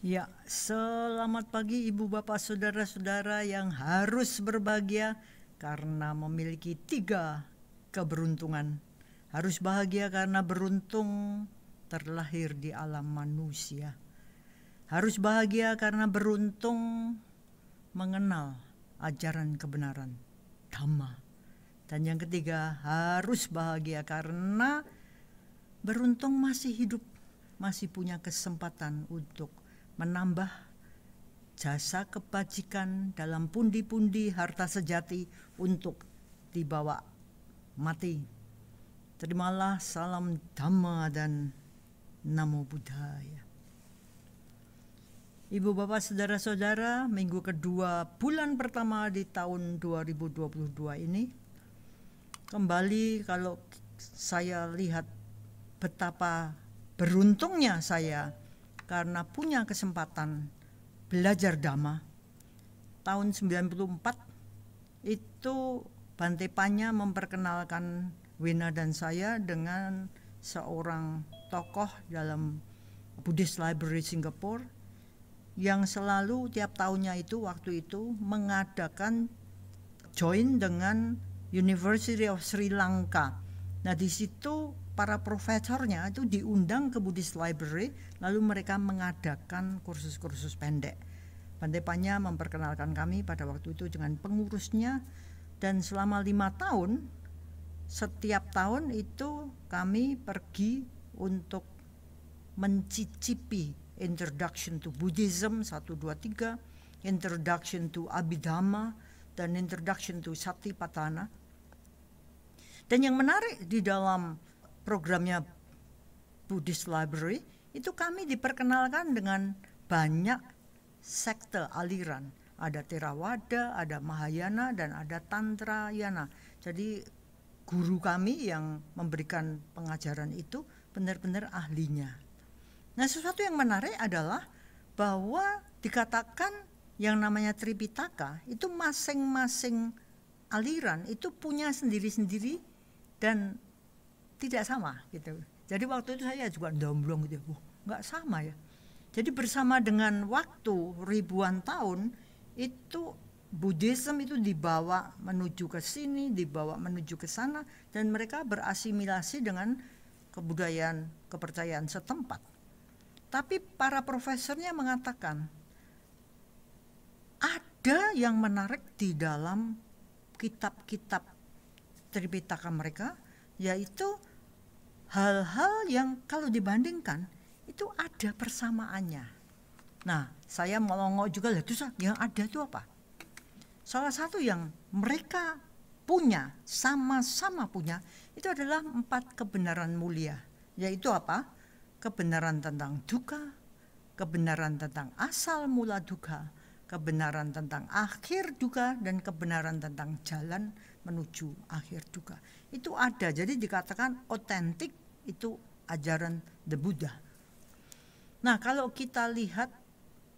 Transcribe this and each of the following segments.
Ya, selamat pagi Ibu Bapak Saudara-saudara yang harus berbahagia karena memiliki 3 keberuntungan. Harus bahagia karena beruntung terlahir di alam manusia. Harus bahagia karena beruntung mengenal ajaran kebenaran, Dhamma. Dan yang ketiga, harus bahagia karena beruntung masih hidup, masih punya kesempatan untuk menambah jasa kebajikan dalam pundi-pundi harta sejati untuk dibawa mati. Terimalah salam Dhamma dan Namo Buddhaya. Ibu bapak saudara-saudara, minggu kedua bulan pertama di tahun 2022 ini, kembali kalau saya lihat betapa beruntungnya saya karena punya kesempatan belajar Dhamma. Tahun 94 itu Bante Panya memperkenalkan Wina dan saya dengan seorang tokoh dalam Buddhist Library Singapore yang selalu tiap tahunnya itu waktu itu mengadakan join dengan University of Sri Lanka. Nah di situ para profesornya itu diundang ke Buddhist Library, lalu mereka mengadakan kursus-kursus pendek. Bante Panya memperkenalkan kami pada waktu itu dengan pengurusnya, dan selama 5 tahun, setiap tahun itu kami pergi untuk mencicipi Introduction to Buddhism 1, 2, 3, Introduction to Abhidhamma, dan Introduction to Satipatthana. Dan yang menarik di dalam programnya Buddhist Library itu kami diperkenalkan dengan banyak sekte aliran. Ada Theravada, ada Mahayana, dan ada Tantrayana. Jadi guru kami yang memberikan pengajaran itu benar-benar ahlinya. Nah, sesuatu yang menarik adalah bahwa dikatakan yang namanya Tripitaka itu masing-masing aliran itu punya sendiri-sendiri dan tidak sama gitu. Jadi waktu itu saya juga domblong gitu, nggak sama ya. Jadi bersama dengan waktu ribuan tahun itu Buddhism itu dibawa menuju ke sini, dibawa menuju ke sana, dan mereka berasimilasi dengan kebudayaan, kepercayaan setempat. Tapi para profesornya mengatakan ada yang menarik di dalam kitab-kitab Tripitaka mereka, yaitu hal-hal yang kalau dibandingkan itu ada persamaannya. Nah, saya melongo juga lah, terus yang ada itu apa? Salah satu yang mereka punya, sama-sama punya, itu adalah 4 kebenaran mulia. Yaitu apa? Kebenaran tentang dukkha, kebenaran tentang asal mula dukkha, kebenaran tentang akhir dukkha, dan kebenaran tentang jalan menuju akhir dukkha. Itu ada, jadi dikatakan otentik, itu ajaran the Buddha. Nah, kalau kita lihat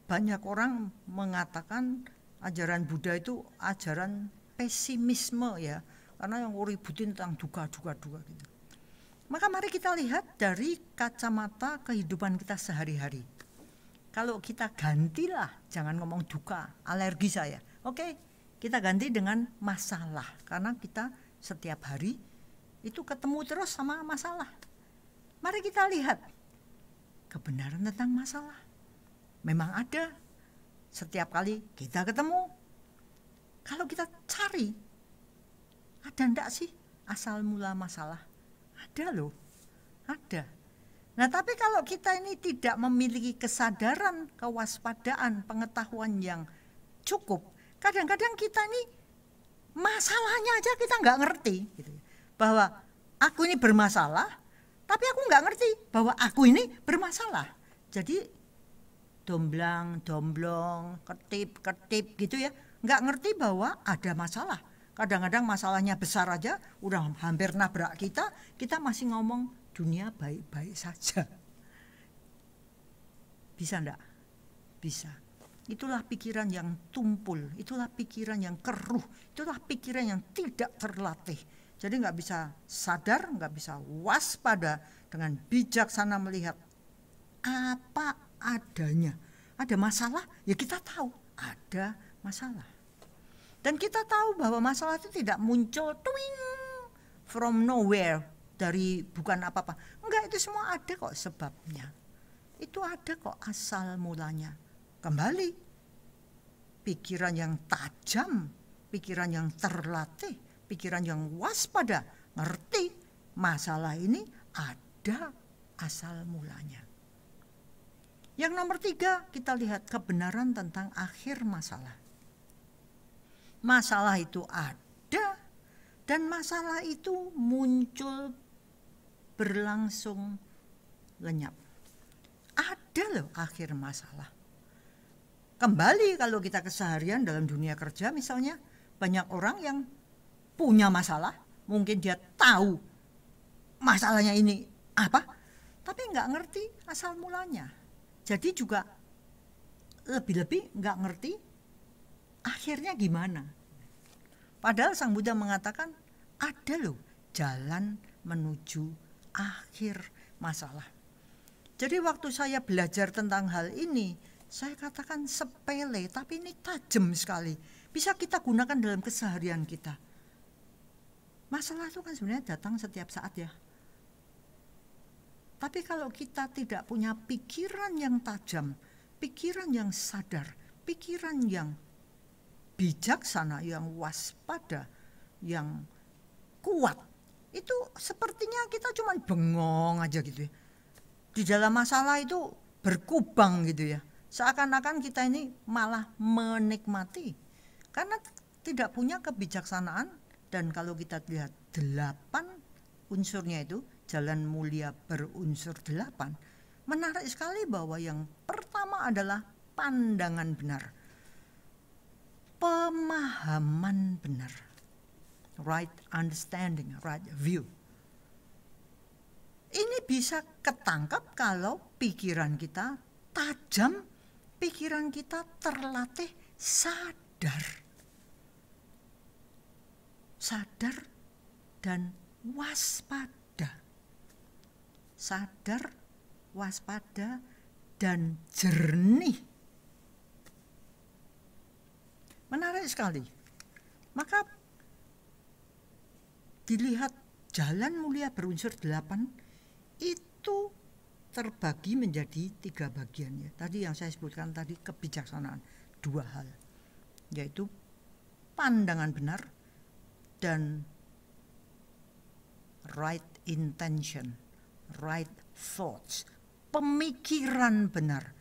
banyak orang mengatakan ajaran Buddha itu ajaran pesimisme ya, karena yang ributin tentang dukkha gitu. Maka mari kita lihat dari kacamata kehidupan kita sehari-hari. Kalau kita gantilah, jangan ngomong dukkha, alergi saya. Oke, kita ganti dengan masalah, karena kita setiap hari itu ketemu terus sama masalah. Mari kita lihat kebenaran tentang masalah. Memang ada, setiap kali kita ketemu. Kalau kita cari, ada enggak sih asal mula masalah? Ada loh, ada. Nah, tapi kalau kita ini tidak memiliki kesadaran, kewaspadaan, pengetahuan yang cukup, kadang-kadang kita ini masalahnya aja kita nggak ngerti gitu. Bahwa aku ini bermasalah, tapi aku nggak ngerti bahwa aku ini bermasalah. Jadi domblong, ketip gitu ya, nggak ngerti bahwa ada masalah. Kadang-kadang masalahnya besar aja, udah hampir nabrak kita masih ngomong dunia baik-baik saja. Bisa enggak? Bisa. Itulah pikiran yang tumpul, itulah pikiran yang keruh, itulah pikiran yang tidak terlatih. Jadi nggak bisa sadar, nggak bisa waspada dengan bijaksana melihat apa adanya. ada masalah, ya kita tahu ada masalah. Dan kita tahu bahwa masalah itu tidak muncul twing from nowhere, dari bukan apa-apa. Enggak, itu semua ada kok sebabnya. Itu ada kok asal mulanya. Kembali, pikiran yang tajam, pikiran yang terlatih, pikiran yang waspada, ngerti masalah ini ada asal mulanya. Yang nomor 3, kita lihat kebenaran tentang akhir masalah. Masalah itu ada, dan masalah itu muncul berlangsung lenyap. Ada loh akhir masalah. Kembali kalau kita keseharian dalam dunia kerja misalnya, banyak orang yang punya masalah, mungkin dia tahu masalahnya ini apa, tapi nggak ngerti asal mulanya. Jadi juga lebih-lebih nggak ngerti akhirnya gimana. Padahal Sang Buddha mengatakan ada loh jalan menuju akhir masalah. Jadi waktu saya belajar tentang hal ini, saya katakan sepele, tapi ini tajam sekali. Bisa kita gunakan dalam keseharian kita. Masalah itu kan sebenarnya datang setiap saat ya. Tapi kalau kita tidak punya pikiran yang tajam, pikiran yang sadar, pikiran yang bijaksana, yang waspada, yang kuat, itu sepertinya kita cuma bengong aja gitu ya. Di dalam masalah itu berkubang gitu ya. Seakan-akan kita ini malah menikmati. Karena tidak punya kebijaksanaan. Dan kalau kita lihat 8 unsurnya itu, jalan mulia berunsur 8, menarik sekali bahwa yang pertama adalah pandangan benar, pemahaman benar, right understanding, right view. Ini bisa ketangkap kalau pikiran kita tajam, pikiran kita terlatih sadar dan waspada. Sadar, waspada, dan jernih. Menarik sekali. Maka dilihat jalan mulia berunsur 8 itu terbagi menjadi 3 bagian ya. Tadi yang saya sebutkan tadi kebijaksanaan, 2 hal, yaitu pandangan benar dan right intention, right thoughts, pemikiran benar.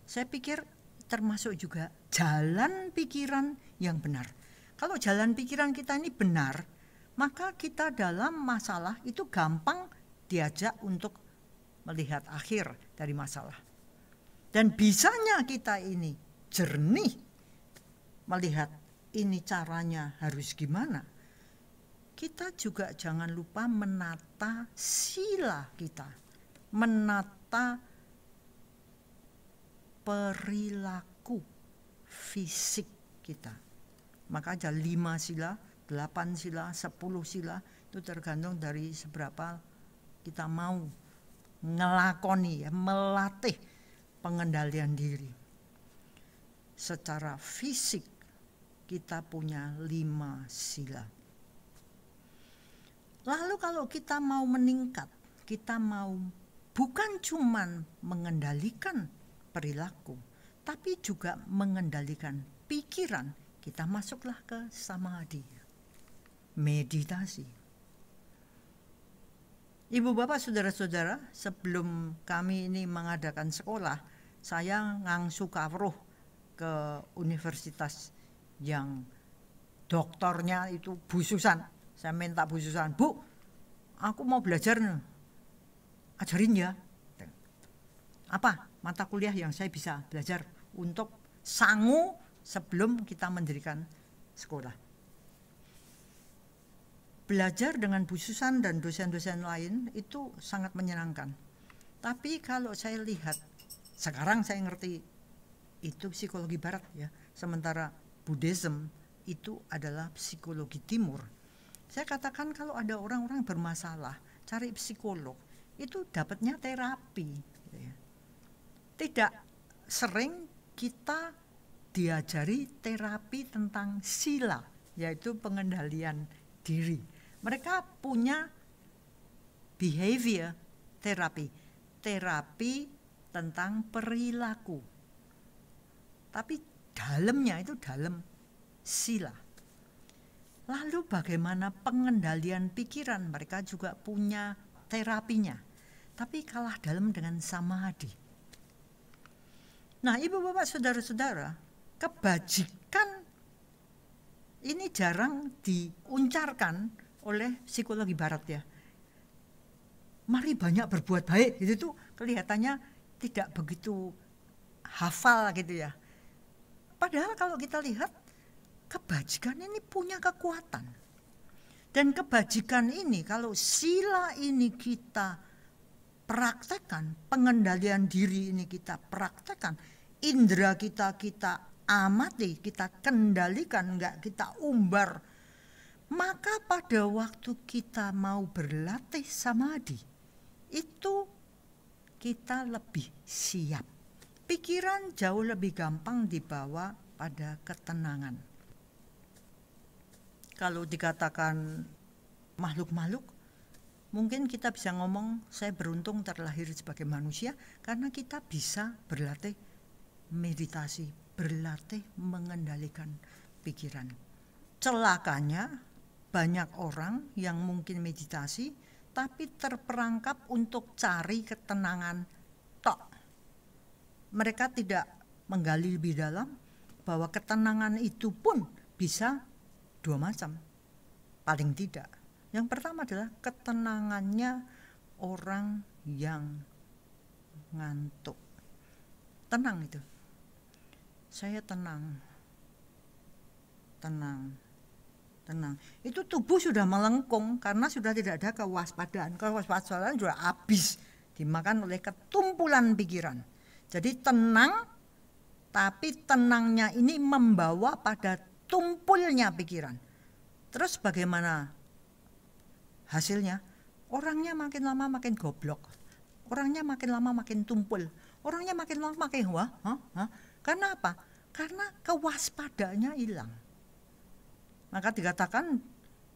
Saya pikir termasuk juga jalan pikiran yang benar. Kalau jalan pikiran kita ini benar, maka kita dalam masalah itu gampang diajak untuk melihat akhir dari masalah. Dan bisanya kita ini jernih melihat ini caranya harus gimana. Kita juga jangan lupa menata sila kita, menata perilaku fisik kita. Maka ada 5 sila, 8 sila, 10 sila, itu tergantung dari seberapa kita mau ngelakoni ya, melatih pengendalian diri. Secara fisik kita punya 5 sila. Lalu kalau kita mau meningkat, kita mau bukan cuman mengendalikan perilaku, tapi juga mengendalikan pikiran, kita masuklah ke samadhi, meditasi. Ibu bapak saudara-saudara, sebelum kami ini mengadakan sekolah, saya ngangsu kawruh ke universitas yang doktornya itu Bu Susan. Saya minta Bu Susan, Bu, aku mau belajar nih, ajarin ya. Apa mata kuliah yang saya bisa belajar untuk sangu sebelum kita mendirikan sekolah. Belajar dengan Bu Susan dan dosen-dosen lain itu sangat menyenangkan. Tapi kalau saya lihat, sekarang saya ngerti itu psikologi barat ya, sementara Buddhism itu adalah psikologi timur. Saya katakan kalau ada orang-orang bermasalah, cari psikolog, itu dapatnya terapi. Gitu ya. Tidak sering kita diajari terapi tentang sila, yaitu pengendalian diri. Mereka punya behavior terapi, terapi tentang perilaku. Tapi dalamnya itu dalam sila. Lalu bagaimana pengendalian pikiran? Mereka juga punya terapinya, tapi kalah dalam dengan samadhi. Nah, ibu bapak saudara-saudara, kebajikan ini jarang diuncarkan oleh psikologi barat ya. Mari banyak berbuat baik, itu tuh kelihatannya tidak begitu hafal gitu ya. Padahal kalau kita lihat, kebajikan ini punya kekuatan. Dan kebajikan ini kalau sila ini kita praktekkan, pengendalian diri ini kita praktekkan, indera kita amati, kita kendalikan, enggak kita umbar, maka pada waktu kita mau berlatih samadhi, itu kita lebih siap. Pikiran jauh lebih gampang dibawa pada ketenangan. Kalau dikatakan makhluk-makhluk, mungkin kita bisa ngomong, saya beruntung terlahir sebagai manusia karena kita bisa berlatih meditasi, berlatih mengendalikan pikiran. Celakanya banyak orang yang mungkin meditasi tapi terperangkap untuk cari ketenangan tok. Mereka tidak menggali lebih dalam bahwa ketenangan itu pun bisa dua macam, paling tidak. Yang pertama adalah ketenangannya orang yang ngantuk. Tenang itu. Saya tenang. Itu tubuh sudah melengkung karena sudah tidak ada kewaspadaan. Kewaspadaan sudah habis dimakan oleh ketumpulan pikiran. Jadi tenang, tapi tenangnya ini membawa pada tumpulnya pikiran. Terus bagaimana hasilnya? Orangnya makin lama makin goblok. Orangnya makin lama makin tumpul. Orangnya makin lama makin Karena apa? Karena kewaspadaannya hilang. Maka dikatakan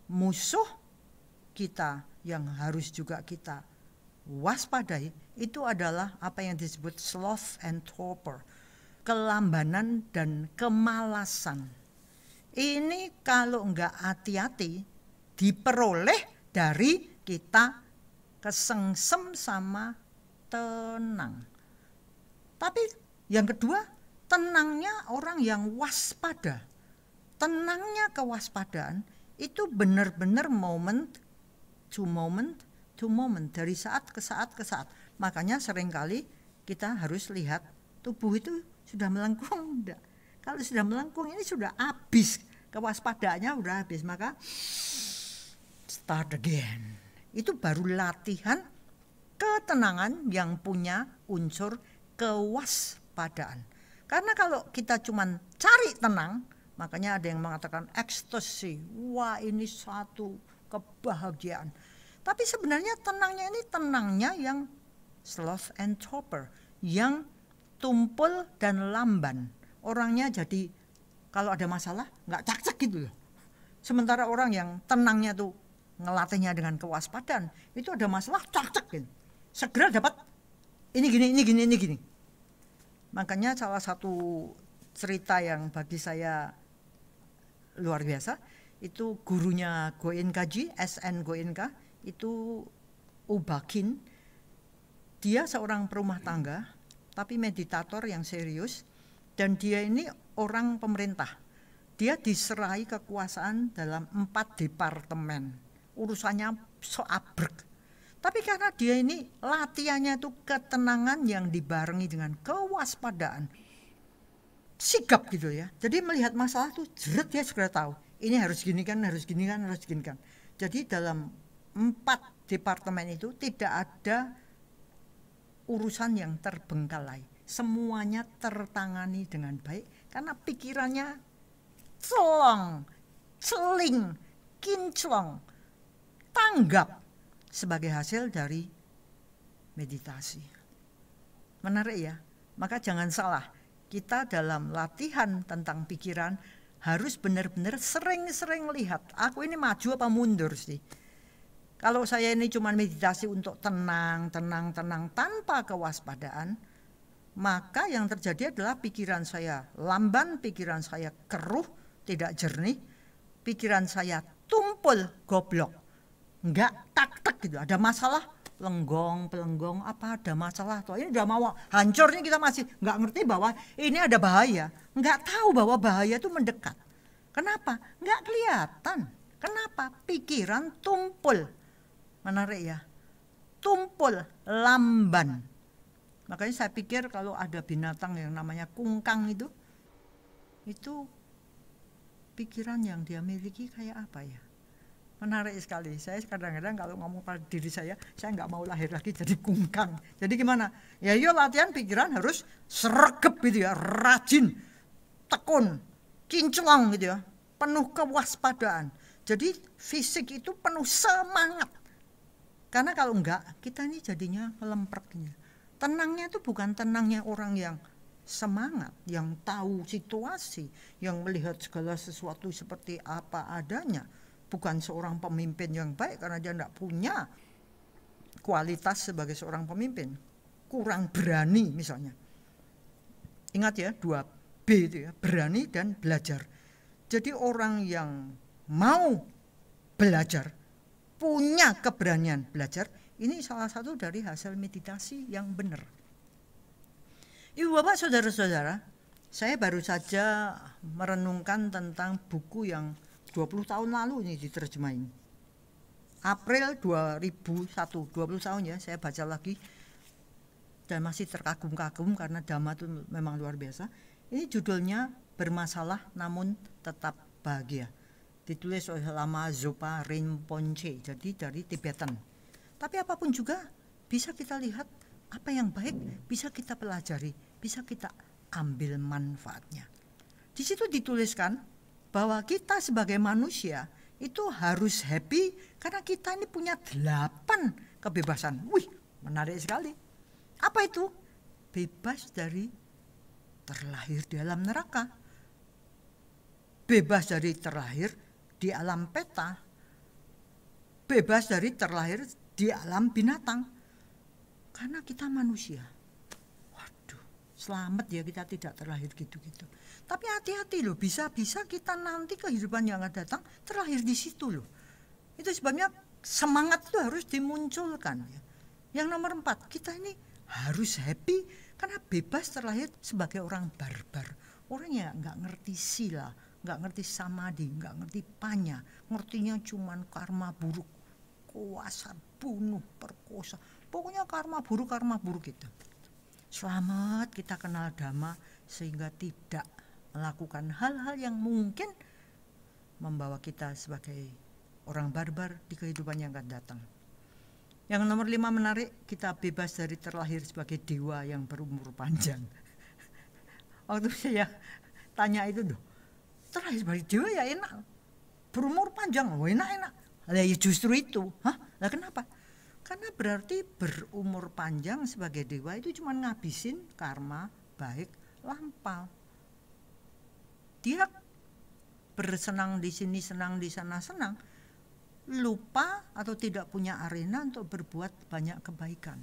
musuh kita yang harus juga kita waspadai itu adalah apa yang disebut sloth and torpor, kelambanan dan kemalasan. Ini kalau enggak hati-hati diperoleh dari kita kesengsem sama tenang. Tapi yang kedua, tenangnya orang yang waspada. Tenangnya kewaspadaan itu benar-benar moment to moment, dari saat ke saat ke saat. Makanya seringkali kita harus lihat tubuh itu sudah melengkung enggak. Kalau sudah melengkung ini sudah habis, kewaspadaannya sudah habis, maka start again. Itu baru latihan ketenangan yang punya unsur kewaspadaan. Karena kalau kita cuma cari tenang, makanya ada yang mengatakan ekstasi, wah ini satu kebahagiaan. Tapi sebenarnya tenangnya ini tenangnya yang sloth and torpor, yang tumpul dan lamban. Orangnya jadi kalau ada masalah nggak cak-cak gitu loh. Sementara orang yang tenangnya tuh ngelatihnya dengan kewaspadaan, itu ada masalah cak-cak gitu. Segera dapat ini gini. Makanya salah satu cerita yang bagi saya luar biasa, itu gurunya Goenkaji, SN Goenka, itu Ubakin. Dia seorang perumah tangga, tapi meditator yang serius, dan dia ini orang pemerintah. Dia diserai kekuasaan dalam 4 departemen. Urusannya soabrek. Tapi karena dia ini latihannya itu ketenangan yang dibarengi dengan kewaspadaan. Sigap gitu ya. Jadi melihat masalah tuh jeret dia segera tahu. Ini harus gini kan. Jadi dalam 4 departemen itu tidak ada urusan yang terbengkalai. Semuanya tertangani dengan baik karena pikirannya celing, kinclong, tanggap sebagai hasil dari meditasi. Menarik ya? Maka jangan salah, kita dalam latihan tentang pikiran harus benar-benar sering-sering lihat, aku ini maju apa mundur sih. Kalau saya ini cuma meditasi untuk tenang tanpa kewaspadaan, maka yang terjadi adalah pikiran saya lamban, pikiran saya keruh, tidak jernih, pikiran saya tumpul, goblok, enggak tak gitu, ada masalah, pelenggong, apa ada masalah tuh, ini udah mau hancur nih, kita masih nggak ngerti bahwa ini ada bahaya, nggak tahu bahwa bahaya itu mendekat. Kenapa? Nggak kelihatan. Kenapa? Pikiran tumpul. Menarik ya, tumpul, lamban. Makanya saya pikir kalau ada binatang yang namanya kungkang itu pikiran yang dia miliki kayak apa ya? Menarik sekali. Saya kadang-kadang kalau ngomong pada diri saya nggak mau lahir lagi jadi kungkang. Jadi gimana? Ya yuk latihan pikiran harus sregep gitu ya, rajin, tekun, kinclong gitu ya, penuh kewaspadaan. Jadi fisik itu penuh semangat. Karena kalau enggak, kita ini jadinya melemprek gitu. Tenangnya itu bukan tenangnya orang yang semangat, yang tahu situasi, yang melihat segala sesuatu seperti apa adanya. Bukan seorang pemimpin yang baik karena dia tidak punya kualitas sebagai seorang pemimpin. Kurang berani misalnya. Ingat ya, 2B itu ya, berani dan belajar. Jadi orang yang mau belajar, punya keberanian belajar, ini salah satu dari hasil meditasi yang benar. Ibu bapak saudara-saudara, saya baru saja merenungkan tentang buku yang 20 tahun lalu ini diterjemahin. April 2001, 20 tahun ya, saya baca lagi dan masih terkagum-kagum karena Dhamma itu memang luar biasa. Ini judulnya Bermasalah Namun Tetap Bahagia. Ditulis oleh Lama Zopa Rinpoche, jadi dari Tibetan. Tapi apapun juga bisa kita lihat apa yang baik, bisa kita pelajari, bisa kita ambil manfaatnya. Di situ dituliskan bahwa kita sebagai manusia itu harus happy karena kita ini punya 8 kebebasan. Wih, menarik sekali. Apa itu? Bebas dari terlahir di alam neraka, bebas dari terlahir di alam peta, bebas dari terlahir di alam binatang. Karena kita manusia. Waduh, selamat ya kita tidak terlahir gitu-gitu. Tapi hati-hati loh, bisa-bisa kita nanti kehidupan yang akan datang terlahir di situ loh. Itu sebabnya semangat itu harus dimunculkan. Yang nomor 4, kita ini harus happy karena bebas terlahir sebagai orang barbar. Orang yang nggak ngerti sila, nggak ngerti samadhi, nggak ngerti panya, ngertinya cuman karma buruk, kuasa, bunuh, perkosa. Pokoknya karma buruk gitu. Selamat kita kenal Dhamma sehingga tidak melakukan hal-hal yang mungkin membawa kita sebagai orang barbar di kehidupan yang akan datang. Yang nomor 5 menarik, kita bebas dari terlahir sebagai dewa yang berumur panjang. Waktu saya tanya itu, terlahir sebagai dewa ya enak, berumur panjang, enak. Lah ya justru itu, lah kenapa? Karena berarti berumur panjang sebagai dewa itu cuma ngabisin karma baik lampau. Dia bersenang di sini, senang di sana, senang, lupa atau tidak punya arena untuk berbuat banyak kebaikan,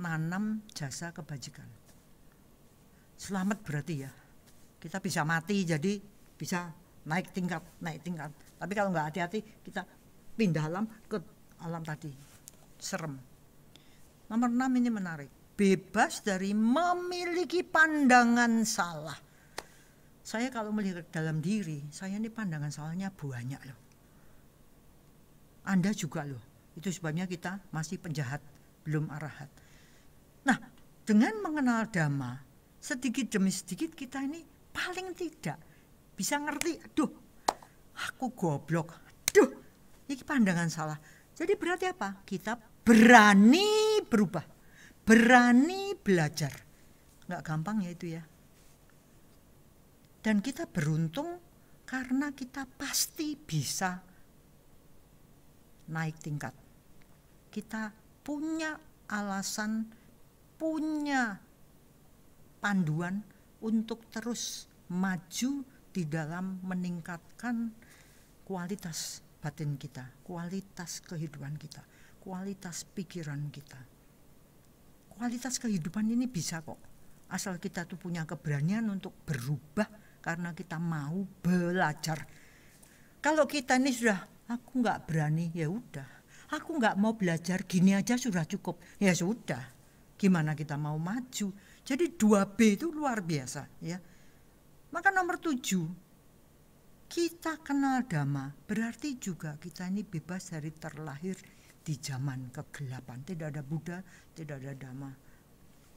nanam jasa kebajikan. Selamat berarti ya, kita bisa mati jadi bisa naik tingkat. Tapi kalau nggak hati-hati kita pindah alam ke alam tadi, serem. Nomor 6 ini menarik, bebas dari memiliki pandangan salah. Saya kalau melihat dalam diri, saya ini pandangan salahnya banyak loh. Anda juga loh. Itu sebabnya kita masih penjahat, belum arahat. Nah, dengan mengenal Dhamma, sedikit demi sedikit kita ini paling tidak bisa ngerti, aduh, aku goblok, aduh, ini pandangan salah. Jadi berarti apa? Kita berani berubah, berani belajar. Nggak gampang ya itu ya. Dan kita beruntung karena kita pasti bisa naik tingkat. Kita punya alasan, punya panduan untuk terus maju di dalam meningkatkan kualitas batin kita, kualitas kehidupan kita, kualitas pikiran kita. Kualitas kehidupan ini bisa kok, asal kita tuh punya keberanian untuk berubah karena kita mau belajar. Kalau kita ini sudah, aku nggak berani, ya udah, aku nggak mau belajar, gini aja sudah cukup, ya sudah. Gimana kita mau maju? Jadi 2B itu luar biasa, ya. Maka nomor 7, kita kenal Dhamma, berarti juga kita ini bebas dari terlahir di zaman kegelapan. Tidak ada Buddha, tidak ada Dhamma,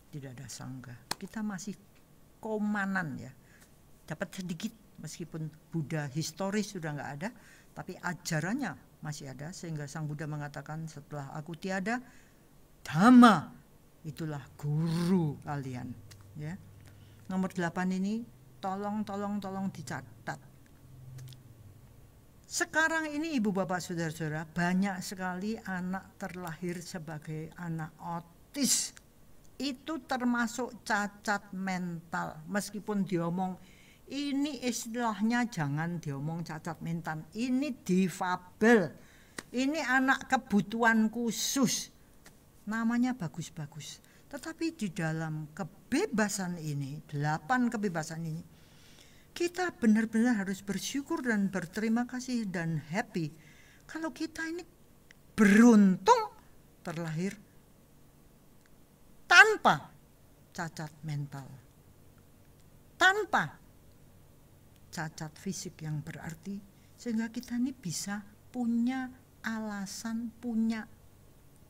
tidak ada Sangha. Kita masih komanan, ya. Dapat sedikit, meskipun Buddha historis sudah nggak ada, tapi ajarannya masih ada, sehingga Sang Buddha mengatakan setelah aku tiada, Dhamma itulah guru kalian, ya. Nomor 8 ini tolong dicatat. Sekarang ini ibu bapak saudara-saudara, banyak sekali anak terlahir sebagai anak autis. Itu termasuk cacat mental. Meskipun diomong, ini istilahnya jangan diomong cacat mental. Ini difabel. Ini anak kebutuhan khusus. Namanya bagus-bagus. Tetapi di dalam kebebasan ini, 8 kebebasan ini, kita benar-benar harus bersyukur dan berterima kasih dan happy. Kalau kita ini beruntung terlahir tanpa cacat mental, tanpa cacat fisik yang berarti, sehingga kita ini bisa punya alasan, punya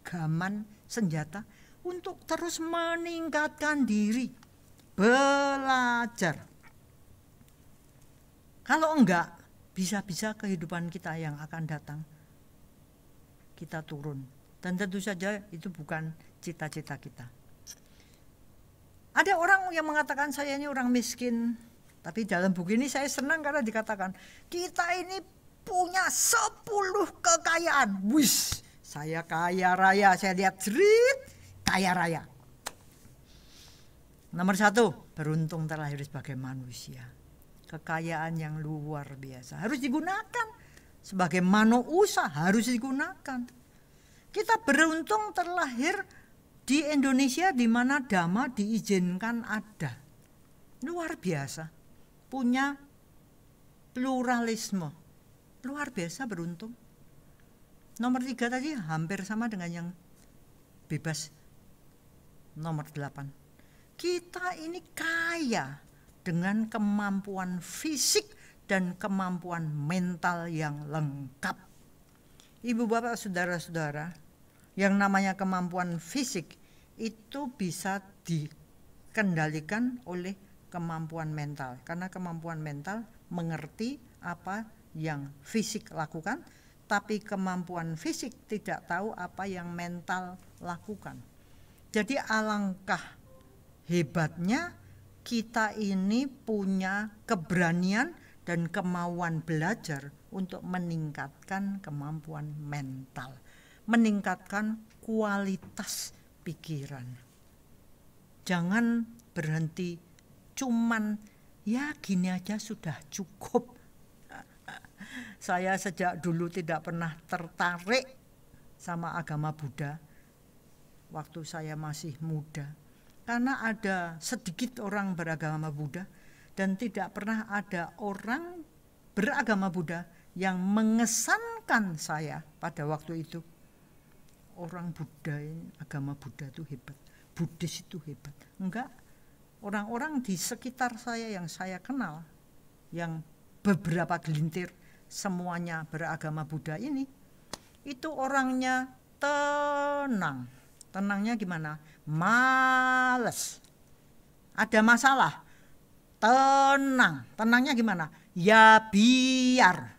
gaman, senjata untuk terus meningkatkan diri, belajar. Kalau enggak, bisa-bisa kehidupan kita yang akan datang, kita turun. Dan tentu saja itu bukan cita-cita kita. Ada orang yang mengatakan saya ini orang miskin, tapi dalam buku ini saya senang karena dikatakan, kita ini punya 10 kekayaan. Wis, saya kaya raya, saya lihat jerit, kaya raya. Nomor 1, beruntung terlahir sebagai manusia. Kekayaan yang luar biasa, harus digunakan. Sebagai manusia harus digunakan. Kita beruntung terlahir di Indonesia di mana Dhamma diizinkan ada. Luar biasa, punya pluralisme. Luar biasa beruntung. Nomor 3 tadi hampir sama dengan yang bebas. Nomor 8. Kita ini kaya dengan kemampuan fisik dan kemampuan mental yang lengkap. Ibu bapak saudara-saudara, yang namanya kemampuan fisik itu bisa dikendalikan oleh kemampuan mental. Karena kemampuan mental mengerti apa yang fisik lakukan, tapi kemampuan fisik tidak tahu apa yang mental lakukan. Jadi alangkah hebatnya kita ini punya keberanian dan kemauan belajar untuk meningkatkan kemampuan mental, meningkatkan kualitas pikiran. Jangan berhenti cuman ya gini aja sudah cukup. Saya sejak dulu tidak pernah tertarik sama agama Buddha waktu saya masih muda. Karena ada sedikit orang beragama Buddha dan tidak pernah ada orang beragama Buddha yang mengesankan saya pada waktu itu. Orang Buddha ini, agama Buddha itu hebat, Buddhis itu hebat. Enggak, orang-orang di sekitar saya yang saya kenal, yang beberapa gelintir semuanya beragama Buddha ini, itu orangnya tenang. Tenangnya gimana? Males. Ada masalah? Tenang. Tenangnya gimana? Ya biar.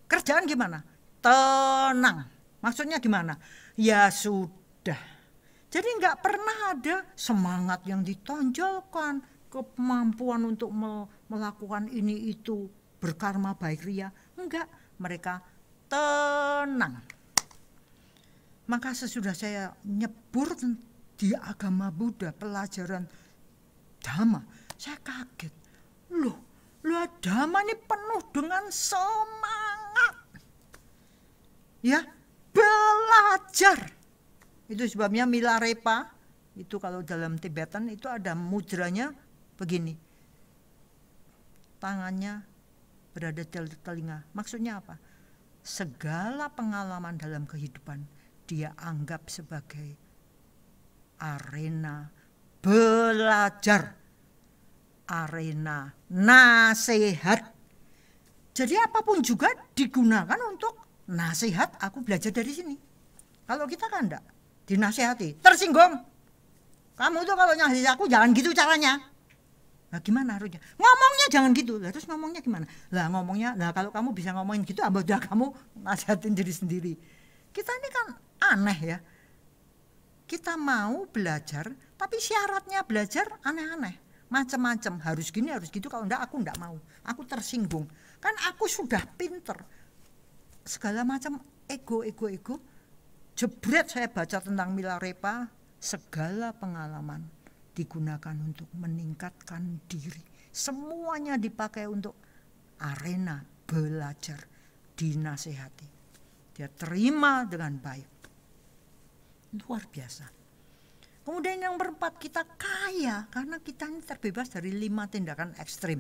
Kerjaan gimana? Tenang. Maksudnya gimana? Ya sudah. Jadi nggak pernah ada semangat yang ditonjolkan, kemampuan untuk melakukan ini itu, berkarma baik ria. Enggak, mereka tenang. Maka sesudah saya nyebur di agama Buddha, pelajaran Dhamma. Saya kaget. Loh Dhamma ini penuh dengan semangat. Ya, belajar. Itu sebabnya Milarepa, itu kalau dalam Tibetan itu ada mudranya begini. Tangannya berada di telinga. Maksudnya apa? Segala pengalaman dalam kehidupan dia anggap sebagai arena belajar, arena nasihat. Jadi apapun juga digunakan untuk nasihat. Aku belajar dari sini. Kalau kita kan enggak, dinasihati, tersinggung. Kamu tuh kalau ngasih aku jangan gitu caranya. Nah gimana harusnya? Ngomongnya jangan gitu. Lah terus ngomongnya gimana? Lah ngomongnya, nah kalau kamu bisa ngomongin gitu, udah kamu nasihatin diri sendiri. Kita ini kan aneh ya. Kita mau belajar, tapi syaratnya belajar aneh-aneh. Macam-macam, harus gini, harus gitu. Kalau enggak aku enggak mau. Aku tersinggung. Kan aku sudah pinter. Segala macam ego. Jebret saya baca tentang Milarepa, segala pengalaman digunakan untuk meningkatkan diri. Semuanya dipakai untuk arena belajar, dinasehati. Dia terima dengan baik. Luar biasa. Kemudian yang keempat, kita kaya karena kita ini terbebas dari 5 tindakan ekstrim.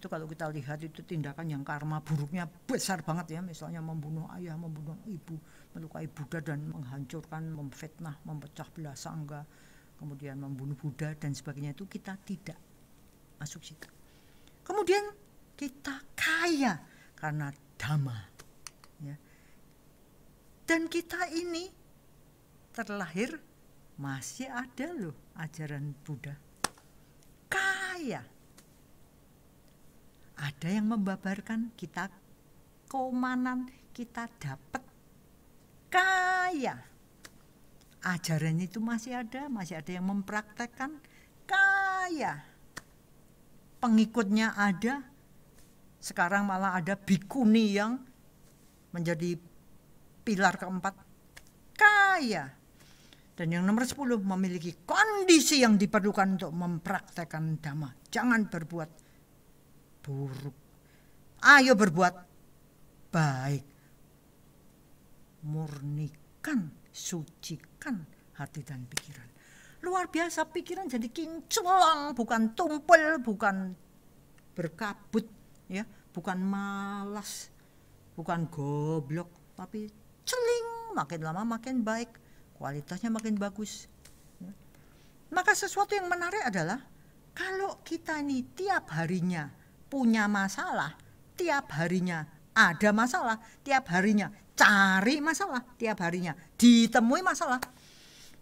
Itu kalau kita lihat itu tindakan yang karma buruknya besar banget ya. Misalnya membunuh ayah, membunuh ibu, melukai Buddha dan menghancurkan, memfitnah, memecah belah sangga, kemudian membunuh Buddha dan sebagainya, itu kita tidak masuk situ. Kemudian kita kaya karena Dhamma. Ya. Dan kita ini terlahir masih ada loh ajaran Buddha. Kaya. Ada yang membabarkan, kita komanan, kita dapat kaya. Ajaran itu masih ada yang mempraktekkan, kaya. Pengikutnya ada, sekarang malah ada bikuni yang menjadi pilar keempat, kaya. Dan yang nomor 10, memiliki kondisi yang diperlukan untuk mempraktekkan Dhamma. Jangan berbuat buruk. Ayo berbuat baik. Murnikan, sucikan hati dan pikiran. Luar biasa, pikiran jadi kinclong, bukan tumpul, bukan berkabut, ya, bukan malas, bukan goblok, tapi celing, makin lama makin baik, kualitasnya makin bagus. Ya. Maka sesuatu yang menarik adalah kalau kita ini tiap harinya punya masalah, tiap harinya ada masalah, tiap harinya cari masalah, tiap harinya ditemui masalah,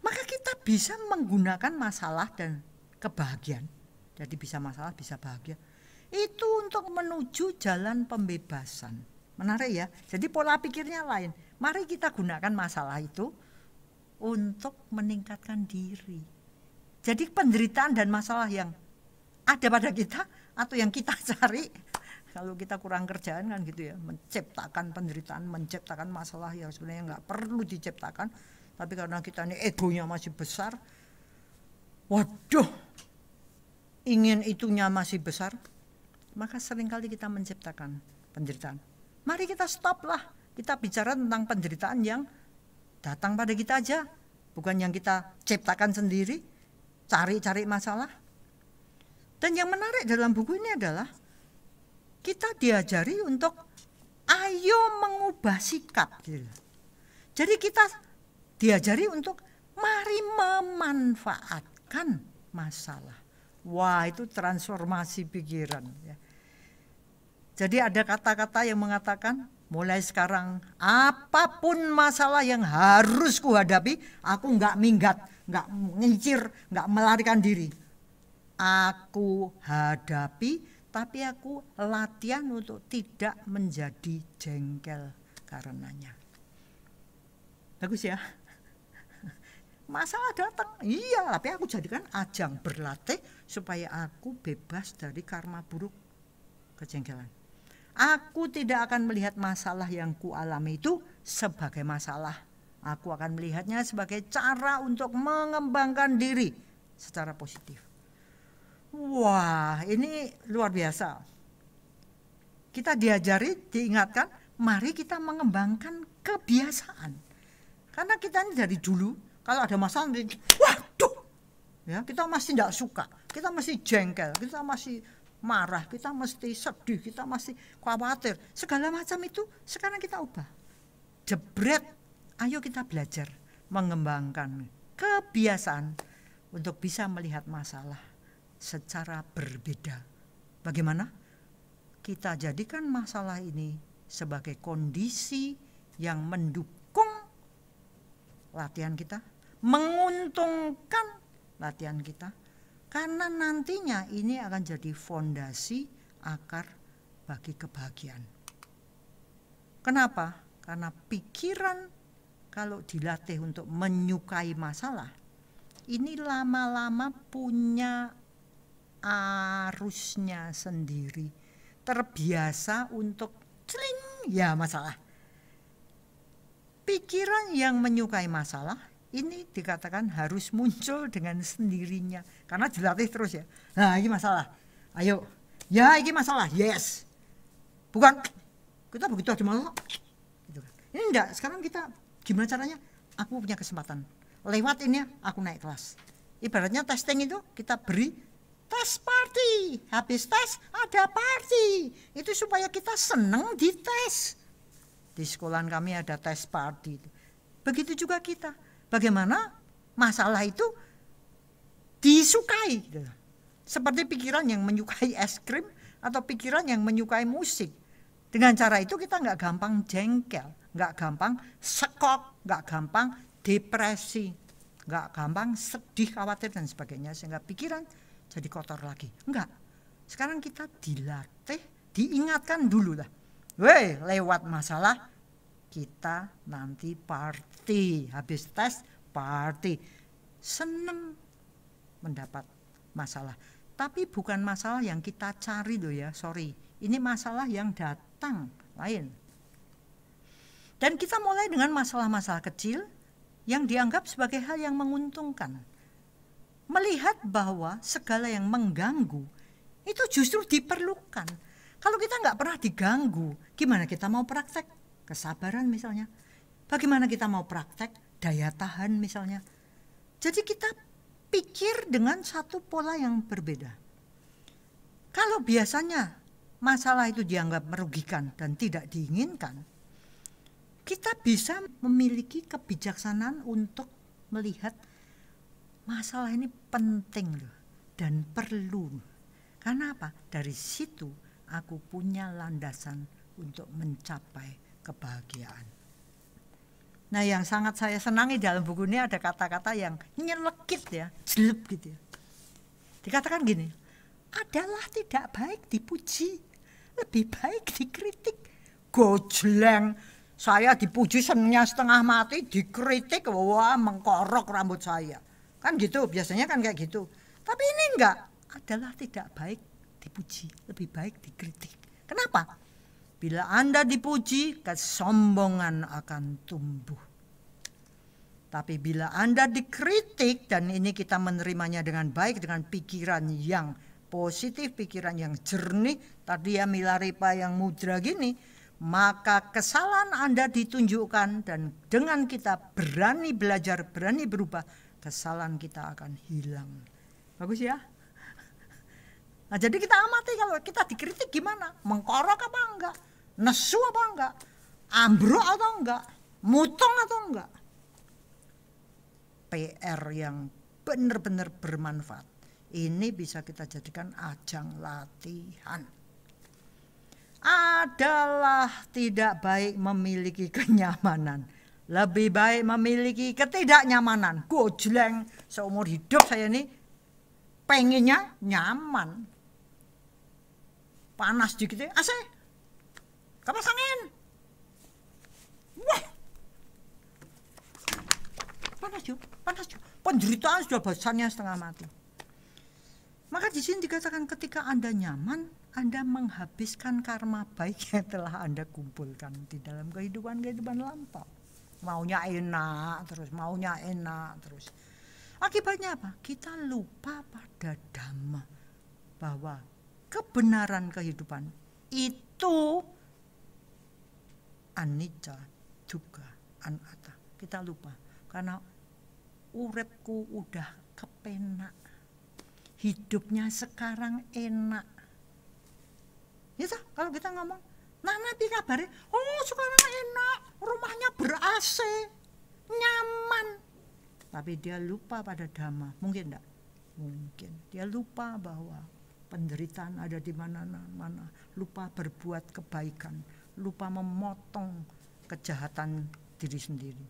maka kita bisa menggunakan masalah dan kebahagiaan. Jadi bisa masalah, bisa bahagia. Itu untuk menuju jalan pembebasan. Menarik ya. Jadi pola pikirnya lain. Mari kita gunakan masalah itu untuk meningkatkan diri. Jadi penderitaan dan masalah yang ada pada kita atau yang kita cari, kalau kita kurang kerjaan kan gitu ya, menciptakan penderitaan, menciptakan masalah yang sebenarnya nggak perlu diciptakan, tapi karena kita ini egonya masih besar, waduh, ingin itunya masih besar, maka seringkali kita menciptakan penderitaan. Mari kita stop lah, kita bicara tentang penderitaan yang datang pada kita aja, bukan yang kita ciptakan sendiri, cari-cari masalah. Dan yang menarik dalam buku ini adalah kita diajari untuk ayo mengubah sikap. Jadi kita diajari untuk mari memanfaatkan masalah. Wah, itu transformasi pikiran. Ya. Jadi ada kata-kata yang mengatakan mulai sekarang apapun masalah yang harus kuhadapi, aku nggak minggat, nggak ngincir, nggak melarikan diri. Aku hadapi, tapi aku latihan untuk tidak menjadi jengkel karenanya. Bagus ya. Masalah datang, iya, tapi aku jadikan ajang berlatih supaya aku bebas dari karma buruk kejengkelan. Aku tidak akan melihat masalah yang kualami itu sebagai masalah. Aku akan melihatnya sebagai cara untuk mengembangkan diri secara positif. Wah, ini luar biasa. Kita diajari, diingatkan, mari kita mengembangkan kebiasaan. Karena kita ini dari dulu, kalau ada masalah, waduh, ya, kita masih tidak suka, kita masih jengkel, kita masih marah, kita mesti sedih, kita masih khawatir. Segala macam itu sekarang kita ubah. Jebret, ayo kita belajar mengembangkan kebiasaan untuk bisa melihat masalah secara berbeda. Bagaimana? Kita jadikan masalah ini sebagai kondisi yang mendukung latihan kita, menguntungkan latihan kita, karena nantinya ini akan jadi fondasi akar bagi kebahagiaan. Kenapa? Karena pikiran kalau dilatih untuk menyukai masalah, ini lama-lama punya arusnya sendiri, terbiasa untuk celing, ya masalah. Pikiran yang menyukai masalah ini dikatakan harus muncul dengan sendirinya, karena dilatih terus ya. Nah, ini masalah, ayo, ya ini masalah, yes. Bukan kita begitu ada masalah, gitu. Ini enggak. Sekarang kita gimana caranya? Aku punya kesempatan. Lewat ini aku naik kelas. Ibaratnya testing itu kita beri tes party, habis tes ada party. Itu supaya kita senang di tes. Di sekolahan kami ada tes party. Begitu juga kita. Bagaimana masalah itu disukai. Seperti pikiran yang menyukai es krim atau pikiran yang menyukai musik. Dengan cara itu kita nggak gampang jengkel, nggak gampang sekok, nggak gampang depresi, nggak gampang sedih, khawatir dan sebagainya. Sehingga pikiran jadi kotor lagi. Enggak. Sekarang kita dilatih, diingatkan dulu lah. Weh, lewat masalah kita nanti party. Habis tes party. Seneng mendapat masalah. Tapi bukan masalah yang kita cari loh ya, sorry. Ini masalah yang datang, lain. Dan kita mulai dengan masalah-masalah kecil yang dianggap sebagai hal yang menguntungkan. Melihat bahwa segala yang mengganggu itu justru diperlukan. Kalau kita nggak pernah diganggu, gimana kita mau praktek kesabaran misalnya? Bagaimana kita mau praktek daya tahan misalnya? Jadi kita pikir dengan satu pola yang berbeda. Kalau biasanya masalah itu dianggap merugikan dan tidak diinginkan, kita bisa memiliki kebijaksanaan untuk melihat masalah ini penting loh dan perlu. Karena apa? Dari situ aku punya landasan untuk mencapai kebahagiaan. Nah, yang sangat saya senangi dalam buku ini ada kata-kata yang nyelekit ya, jelek gitu ya. Dikatakan gini, adalah tidak baik dipuji, lebih baik dikritik. Gojleng, saya dipuji senangnya setengah mati, dikritik wah mengkorok rambut saya. Kan gitu, biasanya kan kayak gitu. Tapi ini enggak, adalah tidak baik dipuji, lebih baik dikritik. Kenapa? Bila Anda dipuji, kesombongan akan tumbuh. Tapi bila Anda dikritik, dan ini kita menerimanya dengan baik, dengan pikiran yang positif, pikiran yang jernih, tadi ya Milarepa yang mudra gini, maka kesalahan Anda ditunjukkan, dan dengan kita berani belajar, berani berubah, kesalahan kita akan hilang. Bagus ya? Nah, jadi kita amati kalau kita dikritik gimana? Mengkorok apa enggak? Nesu apa enggak? Ambruk atau enggak? Mutong atau enggak? PR yang benar-benar bermanfaat. Ini bisa kita jadikan ajang latihan. Adalah tidak baik memiliki kenyamanan, lebih baik memiliki ketidaknyamanan. Gojleng, seumur hidup saya ini pengennya nyaman. Panas dikit AC, kipas angin. Wah, panas juga. Penderitaan sudah besarnya setengah mati. Maka di sini dikatakan ketika Anda nyaman, Anda menghabiskan karma baik yang telah Anda kumpulkan di dalam kehidupan lampau. Maunya enak terus. Akibatnya apa? Kita lupa pada Dhamma, bahwa kebenaran kehidupan itu anicca, dukkha, anatta. Kita lupa karena uripku udah kepenak, hidupnya sekarang enak. Ya toh, kalau kita ngomong, nah nanti kabarnya, oh sekarang enak, rumahnya ber-AC, nyaman. Tapi dia lupa pada dhamma, mungkin enggak? Mungkin. Dia lupa bahwa penderitaan ada di mana-mana, lupa berbuat kebaikan, lupa memotong kejahatan diri sendiri.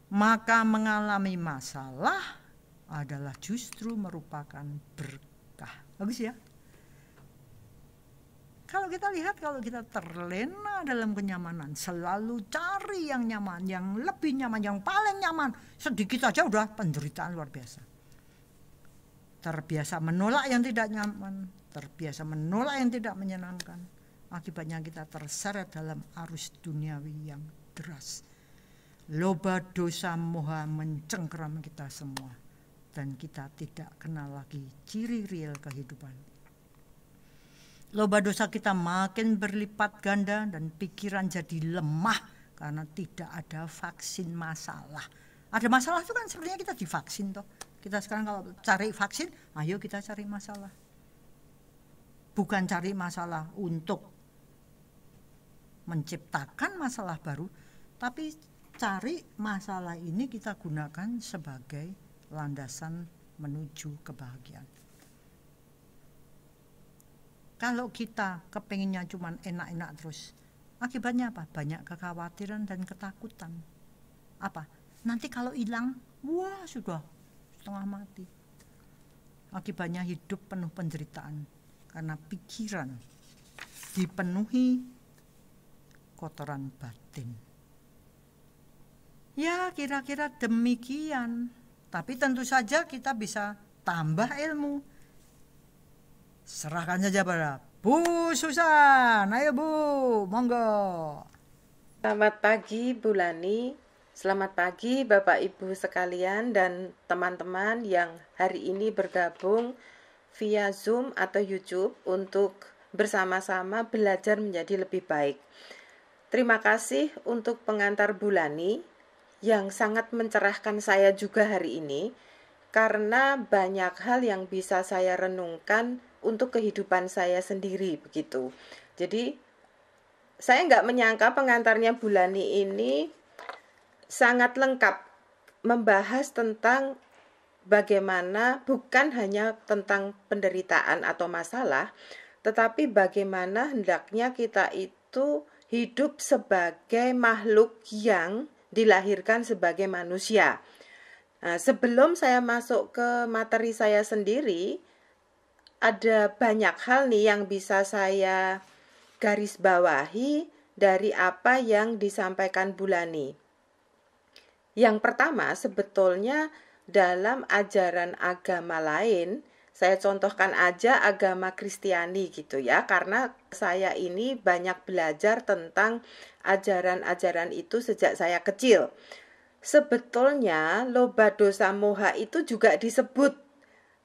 Maka mengalami masalah adalah justru merupakan berkah. Bagus ya? Kalau kita lihat, kalau kita terlena dalam kenyamanan, selalu cari yang nyaman, yang lebih nyaman, yang paling nyaman, sedikit saja udah penderitaan luar biasa. Terbiasa menolak yang tidak nyaman, terbiasa menolak yang tidak menyenangkan. Akibatnya kita terseret dalam arus duniawi yang deras. Loba, dosa, moha mencengkeram kita semua, dan kita tidak kenal lagi ciri real kehidupan. Loba dosa kita makin berlipat ganda dan pikiran jadi lemah karena tidak ada vaksin masalah. Ada masalah itu kan sebenarnya kita divaksin toh. Kita sekarang kalau cari vaksin, ayo kita cari masalah. Bukan cari masalah untuk menciptakan masalah baru, tapi cari masalah ini kita gunakan sebagai landasan menuju kebahagiaan. Kalau kita kepenginnya cuma enak-enak terus, akibatnya apa? Banyak kekhawatiran dan ketakutan. Apa? Nanti kalau hilang, wah sudah setengah mati. Akibatnya hidup penuh penderitaan karena pikiran dipenuhi kotoran batin. Ya kira-kira demikian. Tapi tentu saja kita bisa tambah ilmu. Serahkan saja pada Bu Susan. Ayo Bu, monggo. Selamat pagi Bu Lani. Selamat pagi Bapak Ibu sekalian dan teman-teman yang hari ini bergabung via Zoom atau YouTube untuk bersama-sama belajar menjadi lebih baik. Terima kasih untuk pengantar Bu Lani yang sangat mencerahkan saya juga hari ini, karena banyak hal yang bisa saya renungkan untuk kehidupan saya sendiri begitu. Jadi saya nggak menyangka pengantarnya Bu Lani ini sangat lengkap membahas tentang bagaimana bukan hanya tentang penderitaan atau masalah, tetapi bagaimana hendaknya kita itu hidup sebagai makhluk yang dilahirkan sebagai manusia. Nah, sebelum saya masuk ke materi saya sendiri, ada banyak hal nih yang bisa saya garis bawahi dari apa yang disampaikan Bu Lani. Yang pertama, sebetulnya dalam ajaran agama lain, saya contohkan aja agama Kristiani gitu ya, karena saya ini banyak belajar tentang ajaran-ajaran itu sejak saya kecil. Sebetulnya loba dosa moha itu juga disebut,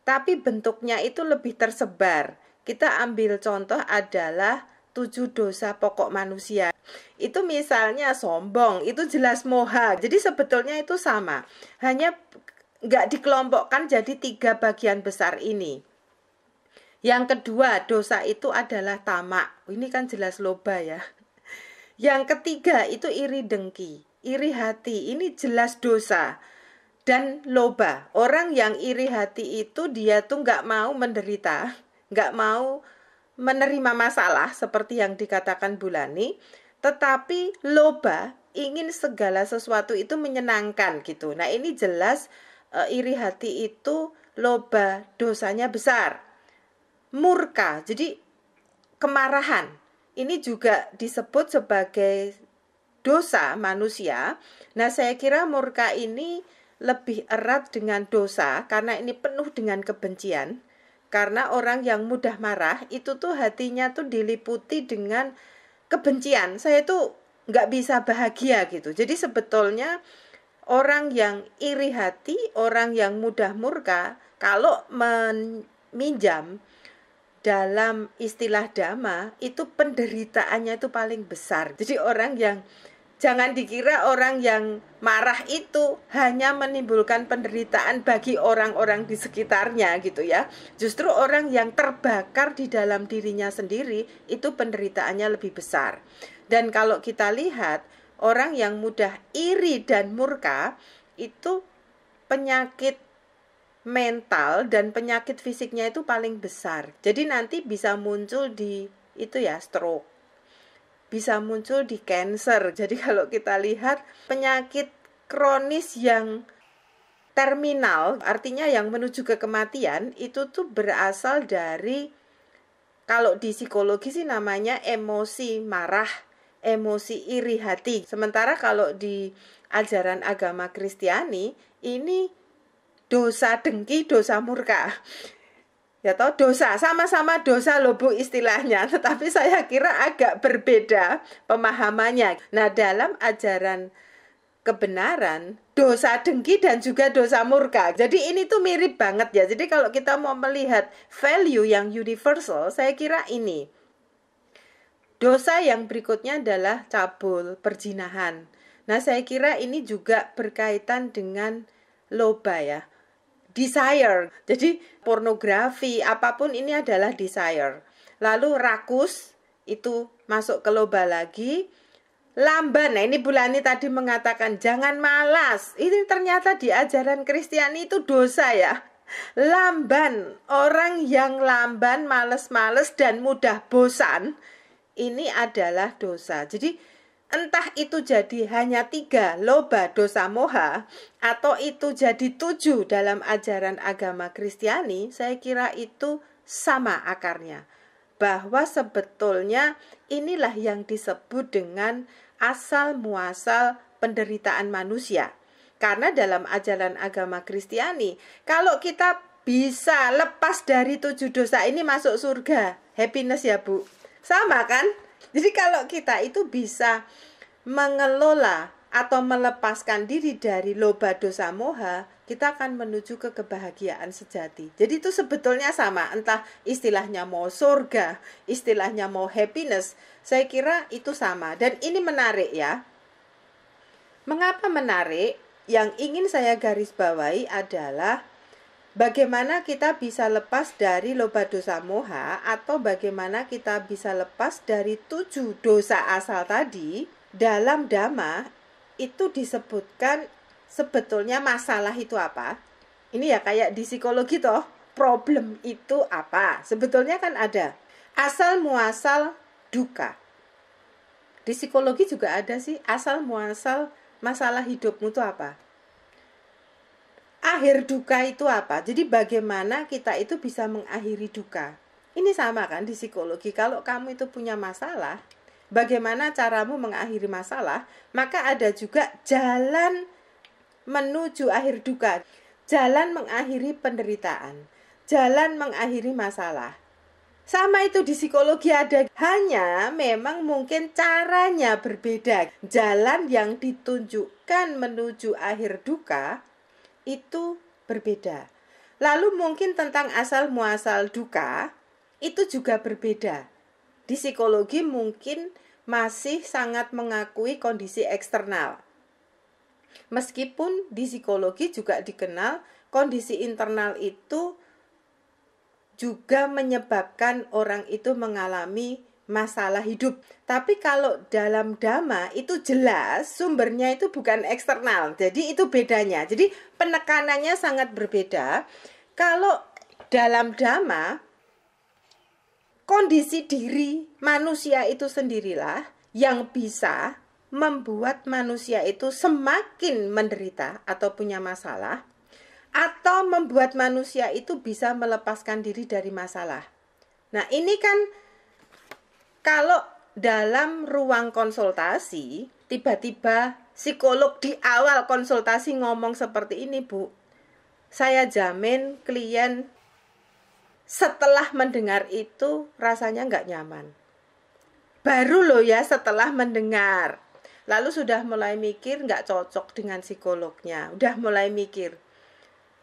tapi bentuknya itu lebih tersebar. Kita ambil contoh adalah 7 dosa pokok manusia. Itu misalnya sombong, itu jelas moha. Jadi sebetulnya itu sama, hanya nggak dikelompokkan jadi 3 bagian besar ini. Yang kedua, dosa itu adalah tamak. Ini kan jelas loba ya. Yang ketiga itu iri dengki, iri hati. Ini jelas dosa dan loba. Orang yang iri hati itu dia tuh nggak mau menderita, nggak mau menerima masalah seperti yang dikatakan Bu Lani, tetapi loba ingin segala sesuatu itu menyenangkan gitu. Nah ini jelas iri hati itu loba, dosanya besar. Murka, jadi kemarahan, ini juga disebut sebagai dosa manusia. Nah saya kira murka ini lebih erat dengan dosa karena ini penuh dengan kebencian. Karena orang yang mudah marah itu tuh hatinya tuh diliputi dengan kebencian. Saya tuh nggak bisa bahagia gitu. Jadi sebetulnya orang yang iri hati, orang yang mudah murka, kalau minjam, dalam istilah Dhamma itu penderitaannya itu paling besar. Jadi orang yang, jangan dikira orang yang marah itu hanya menimbulkan penderitaan bagi orang-orang di sekitarnya gitu ya. Justru orang yang terbakar di dalam dirinya sendiri itu penderitaannya lebih besar. Dan kalau kita lihat orang yang mudah iri dan murka itu penyakit mental dan penyakit fisiknya itu paling besar. Jadi nanti bisa muncul di itu ya, stroke. Bisa muncul di cancer. Jadi kalau kita lihat penyakit kronis yang terminal, artinya yang menuju ke kematian, itu tuh berasal dari, kalau di psikologi sih namanya emosi marah, emosi iri hati. Sementara kalau di ajaran agama Kristiani ini dosa dengki, dosa murka. Ya toh, dosa, sama-sama dosa loh Bu istilahnya, tetapi saya kira agak berbeda pemahamannya. Nah, dalam ajaran kebenaran, dosa dengki dan juga dosa murka. Jadi ini tuh mirip banget ya. Jadi kalau kita mau melihat value yang universal, saya kira ini. Dosa yang berikutnya adalah cabul, perzinahan. Nah, saya kira ini juga berkaitan dengan loba ya. Desire. Jadi pornografi, apapun ini adalah desire. Lalu rakus, itu masuk ke loba lagi. Lamban, nah ini Bulani tadi mengatakan jangan malas. Ini ternyata di ajaran Kristiani itu dosa ya. Lamban, orang yang lamban, males-males dan mudah bosan, ini adalah dosa. Jadi entah itu jadi hanya 3 loba dosa moha atau itu jadi 7 dalam ajaran agama Kristiani, saya kira itu sama akarnya. Bahwa sebetulnya inilah yang disebut dengan asal muasal penderitaan manusia. Karena dalam ajaran agama Kristiani, kalau kita bisa lepas dari 7 dosa ini masuk surga, happiness ya Bu. Sama kan? Jadi kalau kita itu bisa mengelola atau melepaskan diri dari loba dosa moha, kita akan menuju ke kebahagiaan sejati. Jadi itu sebetulnya sama, entah istilahnya mau surga, istilahnya mau happiness, saya kira itu sama. Dan ini menarik ya. Mengapa menarik? Yang ingin saya garis bawahi adalah bagaimana kita bisa lepas dari loba dosa moha, atau bagaimana kita bisa lepas dari 7 dosa asal tadi. Dalam Dhamma itu disebutkan sebetulnya masalah itu apa. Ini ya kayak di psikologi toh, problem itu apa. Sebetulnya kan ada asal muasal duka. Di psikologi juga ada sih, asal muasal masalah hidupmu itu apa. Akhir duka itu apa? Jadi bagaimana kita itu bisa mengakhiri duka. Ini sama kan di psikologi. Kalau kamu itu punya masalah, bagaimana caramu mengakhiri masalah, maka ada juga jalan menuju akhir duka. Jalan mengakhiri penderitaan. Jalan mengakhiri masalah. Sama itu di psikologi ada. Hanya memang mungkin caranya berbeda. Jalan yang ditunjukkan menuju akhir duka itu berbeda. Lalu mungkin tentang asal muasal duka itu juga berbeda. Di psikologi mungkin masih sangat mengakui kondisi eksternal. Meskipun di psikologi juga dikenal kondisi internal itu juga menyebabkan orang itu mengalami masalah hidup. Tapi kalau dalam Dhamma itu jelas sumbernya itu bukan eksternal. Jadi itu bedanya. Jadi penekanannya sangat berbeda. Kalau dalam Dhamma, kondisi diri manusia itu sendirilah yang bisa membuat manusia itu semakin menderita atau punya masalah, atau membuat manusia itu bisa melepaskan diri dari masalah. Nah, ini kan kalau dalam ruang konsultasi, tiba-tiba psikolog di awal konsultasi ngomong seperti ini, Bu, saya jamin klien setelah mendengar itu rasanya nggak nyaman. Baru loh ya setelah mendengar. Lalu sudah mulai mikir nggak cocok dengan psikolognya. Udah mulai mikir.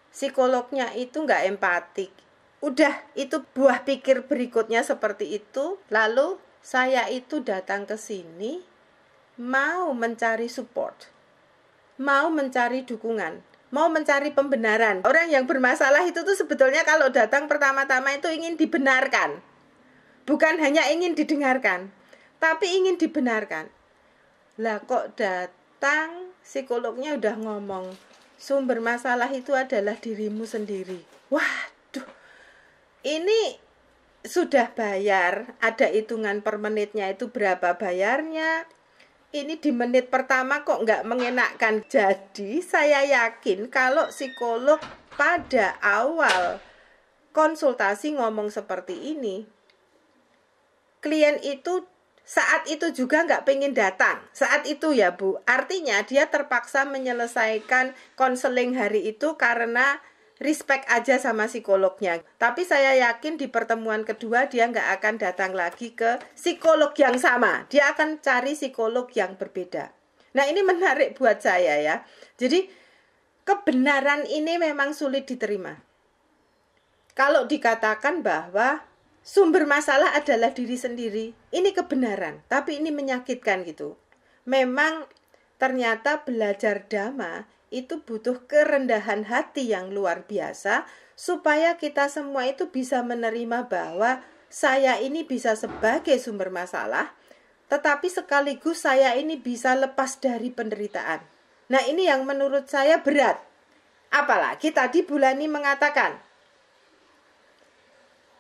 Psikolognya itu nggak empatik. Udah, itu buah pikir berikutnya seperti itu. Lalu saya itu datang ke sini mau mencari support, mau mencari dukungan, mau mencari pembenaran. Orang yang bermasalah itu tuh sebetulnya kalau datang pertama-tama itu ingin dibenarkan. Bukan hanya ingin didengarkan, tapi ingin dibenarkan. Lah kok datang psikolognya udah ngomong, sumber masalah itu adalah dirimu sendiri. Waduh, ini sudah bayar, ada hitungan per menitnya itu berapa bayarnya. Ini di menit pertama kok nggak mengenakkan. Jadi saya yakin kalau psikolog pada awal konsultasi ngomong seperti ini, klien itu saat itu juga nggak pengen datang. Saat itu ya Bu, artinya dia terpaksa menyelesaikan konseling hari itu karena respect aja sama psikolognya. Tapi saya yakin di pertemuan kedua dia nggak akan datang lagi ke psikolog yang sama. Dia akan cari psikolog yang berbeda. Nah ini menarik buat saya ya. Jadi kebenaran ini memang sulit diterima. Kalau dikatakan bahwa sumber masalah adalah diri sendiri, ini kebenaran. Tapi ini menyakitkan gitu. Memang ternyata belajar dhamma itu butuh kerendahan hati yang luar biasa supaya kita semua itu bisa menerima bahwa saya ini bisa sebagai sumber masalah, tetapi sekaligus saya ini bisa lepas dari penderitaan. Nah ini yang menurut saya berat. Apalagi tadi Bulani mengatakan,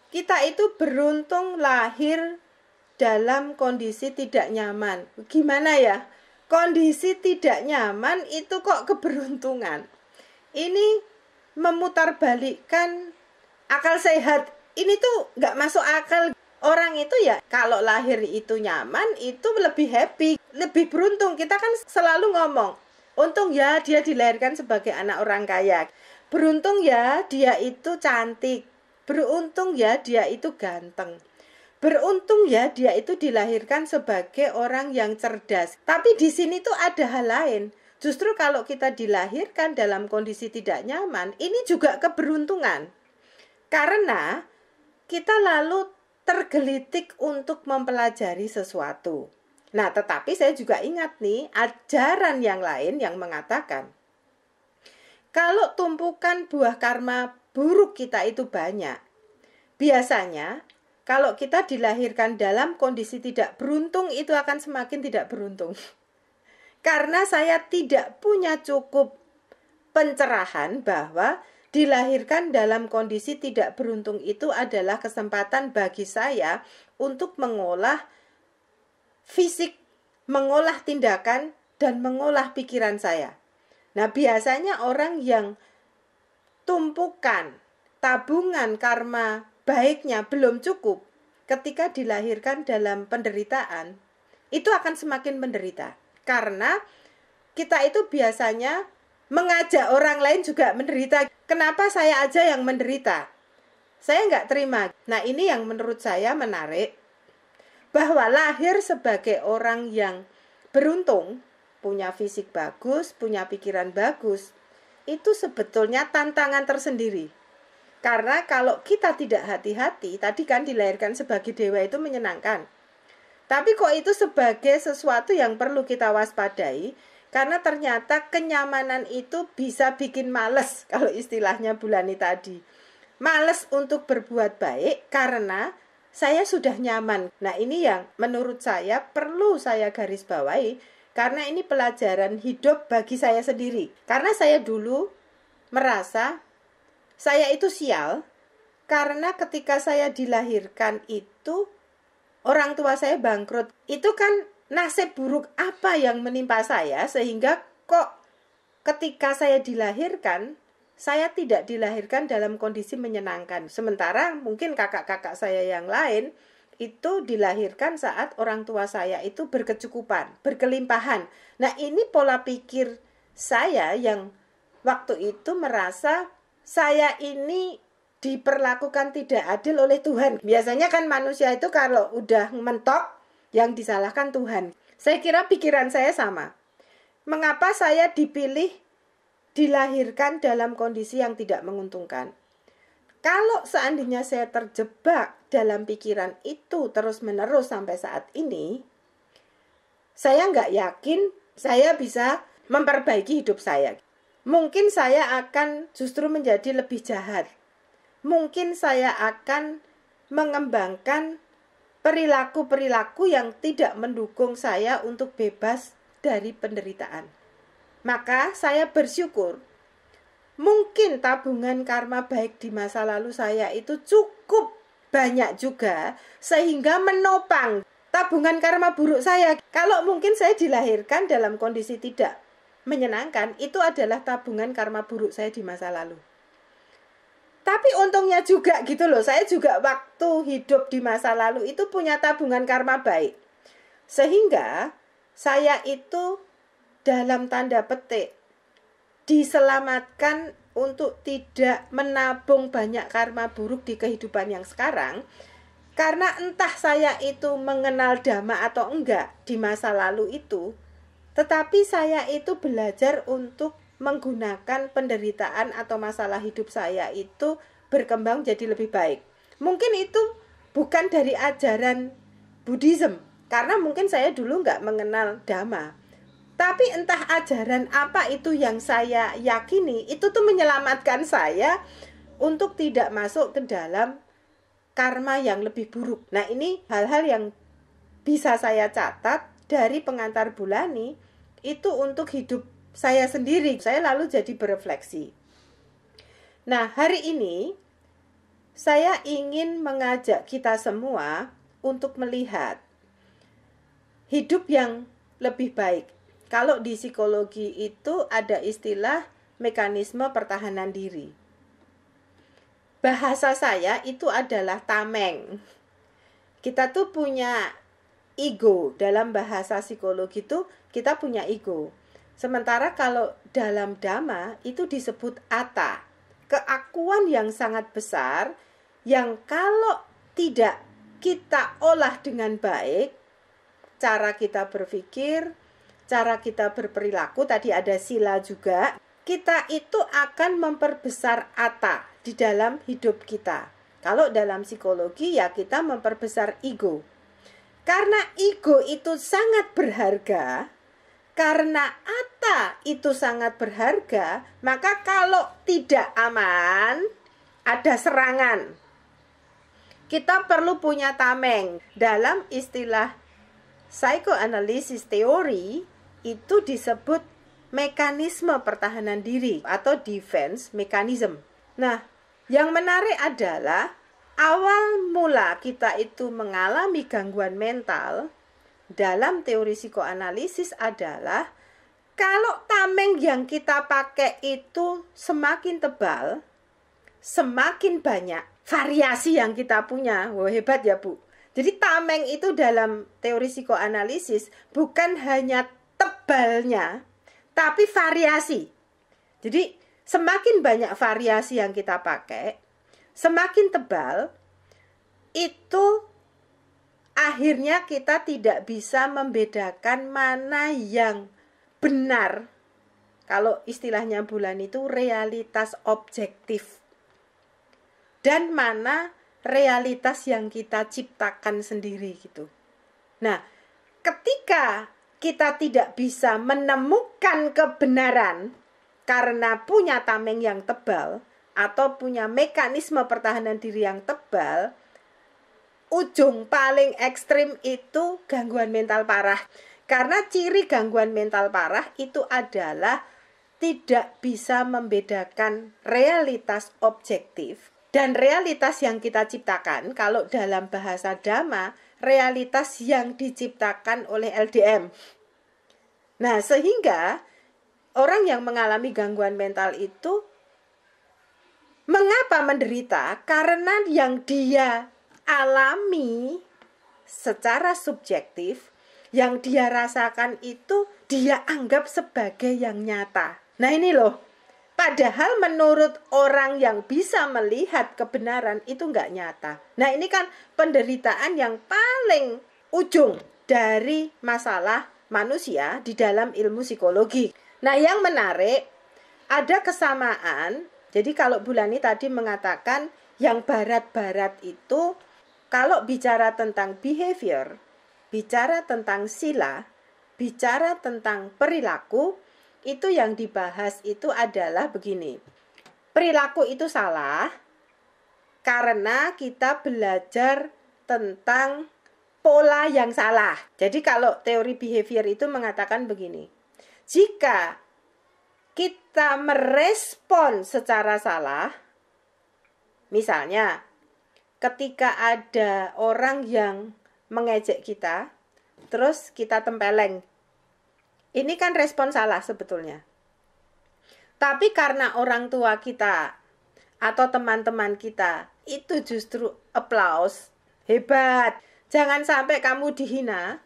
kita itu beruntung lahir dalam kondisi tidak nyaman. Gimana ya? Kondisi tidak nyaman itu kok keberuntungan. Ini memutarbalikkan akal sehat. Ini tuh nggak masuk akal. Orang itu ya kalau lahir itu nyaman itu lebih happy, lebih beruntung. Kita kan selalu ngomong, untung ya dia dilahirkan sebagai anak orang kaya. Beruntung ya dia itu cantik. Beruntung ya dia itu ganteng. Beruntung ya dia itu dilahirkan sebagai orang yang cerdas. Tapi di sini tuh ada hal lain. Justru kalau kita dilahirkan dalam kondisi tidak nyaman, ini juga keberuntungan. Karena kita lalu tergelitik untuk mempelajari sesuatu. Nah, tetapi saya juga ingat nih, ajaran yang lain yang mengatakan, kalau tumpukan buah karma buruk kita itu banyak, biasanya kalau kita dilahirkan dalam kondisi tidak beruntung, itu akan semakin tidak beruntung. Karena saya tidak punya cukup pencerahan bahwa dilahirkan dalam kondisi tidak beruntung itu adalah kesempatan bagi saya untuk mengolah fisik, mengolah tindakan, dan mengolah pikiran saya. Nah, biasanya orang yang tumpukan tabungan karma baiknya belum cukup, ketika dilahirkan dalam penderitaan, itu akan semakin menderita. Karena kita itu biasanya mengajak orang lain juga menderita. Kenapa saya aja yang menderita? Saya nggak terima. Nah ini yang menurut saya menarik, bahwa lahir sebagai orang yang beruntung, punya fisik bagus, punya pikiran bagus, itu sebetulnya tantangan tersendiri. Karena kalau kita tidak hati-hati, tadi kan dilahirkan sebagai dewa itu menyenangkan. Tapi kok itu sebagai sesuatu yang perlu kita waspadai, karena ternyata kenyamanan itu bisa bikin males, kalau istilahnya Bulani tadi. Males untuk berbuat baik karena saya sudah nyaman. Nah ini yang menurut saya perlu saya garis bawahi, karena ini pelajaran hidup bagi saya sendiri. Karena saya dulu merasa saya itu sial, karena ketika saya dilahirkan itu orang tua saya bangkrut. Itu kan nasib buruk apa yang menimpa saya, sehingga kok ketika saya dilahirkan, saya tidak dilahirkan dalam kondisi menyenangkan. Sementara mungkin kakak-kakak saya yang lain itu dilahirkan saat orang tua saya itu berkecukupan, berkelimpahan. Nah ini pola pikir saya yang waktu itu merasa saya ini diperlakukan tidak adil oleh Tuhan. Biasanya kan manusia itu kalau udah mentok, yang disalahkan Tuhan. Saya kira pikiran saya sama. Mengapa saya dipilih dilahirkan dalam kondisi yang tidak menguntungkan? Kalau seandainya saya terjebak dalam pikiran itu terus-menerus sampai saat ini, saya nggak yakin saya bisa memperbaiki hidup saya. Mungkin saya akan justru menjadi lebih jahat. Mungkin saya akan mengembangkan perilaku-perilaku yang tidak mendukung saya untuk bebas dari penderitaan. Maka saya bersyukur, mungkin tabungan karma baik di masa lalu saya itu cukup banyak juga sehingga menopang tabungan karma buruk saya. Kalau mungkin saya dilahirkan dalam kondisi tidak menyenangkan, itu adalah tabungan karma buruk saya di masa lalu. Tapi untungnya juga gitu loh, saya juga waktu hidup di masa lalu itu punya tabungan karma baik. Sehingga saya itu dalam tanda petik diselamatkan untuk tidak menabung banyak karma buruk di kehidupan yang sekarang. Karena entah saya itu mengenal Dhamma atau enggak di masa lalu itu, tetapi saya itu belajar untuk menggunakan penderitaan atau masalah hidup saya itu berkembang jadi lebih baik. Mungkin itu bukan dari ajaran Buddhism, karena mungkin saya dulu nggak mengenal Dhamma. Tapi entah ajaran apa itu yang saya yakini, itu tuh menyelamatkan saya untuk tidak masuk ke dalam karma yang lebih buruk. Nah, ini hal-hal yang bisa saya catat dari pengantar Bulani itu untuk hidup saya sendiri. Saya lalu jadi berefleksi. Nah, hari ini saya ingin mengajak kita semua untuk melihat hidup yang lebih baik. Kalau di psikologi itu ada istilah mekanisme pertahanan diri. Bahasa saya itu adalah tameng. Kita tuh punya ego. Dalam bahasa psikologi itu kita punya ego. Sementara kalau dalam Dhamma itu disebut atta, keakuan yang sangat besar yang kalau tidak kita olah dengan baik, cara kita berpikir, cara kita berperilaku, tadi ada sila juga, kita itu akan memperbesar atta di dalam hidup kita. Kalau dalam psikologi ya kita memperbesar ego. Karena ego itu sangat berharga, karena atta itu sangat berharga, maka kalau tidak aman, ada serangan. Kita perlu punya tameng. Dalam istilah psychoanalysis teori, itu disebut mekanisme pertahanan diri atau defense mechanism. Nah, yang menarik adalah awal mula kita itu mengalami gangguan mental dalam teori psikoanalisis adalah kalau tameng yang kita pakai itu semakin tebal, semakin banyak variasi yang kita punya. Wah, hebat ya, Bu. Jadi tameng itu dalam teori psikoanalisis bukan hanya tebalnya, tapi variasi. Jadi semakin banyak variasi yang kita pakai, semakin tebal, itu akhirnya kita tidak bisa membedakan mana yang benar. Kalau istilahnya Bulani itu realitas objektif. Dan mana realitas yang kita ciptakan sendiri gitu. Nah, ketika kita tidak bisa menemukan kebenaran karena punya tameng yang tebal atau punya mekanisme pertahanan diri yang tebal, ujung paling ekstrim itu gangguan mental parah. Karena ciri gangguan mental parah itu adalah tidak bisa membedakan realitas objektif dan realitas yang kita ciptakan. Kalau dalam bahasa Dhamma, realitas yang diciptakan oleh LDM. Nah, sehingga orang yang mengalami gangguan mental itu mengapa menderita? Karena yang dia alami secara subjektif, yang dia rasakan itu dia anggap sebagai yang nyata. Nah, ini loh, padahal menurut orang yang bisa melihat kebenaran itu nggak nyata. Nah, ini kan penderitaan yang paling ujung dari masalah manusia di dalam ilmu psikologi. Nah, yang menarik, ada kesamaan. Jadi kalau Bulani tadi mengatakan yang barat-barat itu kalau bicara tentang behavior, bicara tentang sila, bicara tentang perilaku, itu yang dibahas itu adalah begini. Perilaku itu salah karena kita belajar tentang pola yang salah. Jadi kalau teori behavior itu mengatakan begini. Jika kita merespon secara salah, misalnya ketika ada orang yang mengejek kita, terus kita tempeleng. Ini kan respon salah sebetulnya. Tapi karena orang tua kita atau teman-teman kita itu justru applause, hebat, jangan sampai kamu dihina,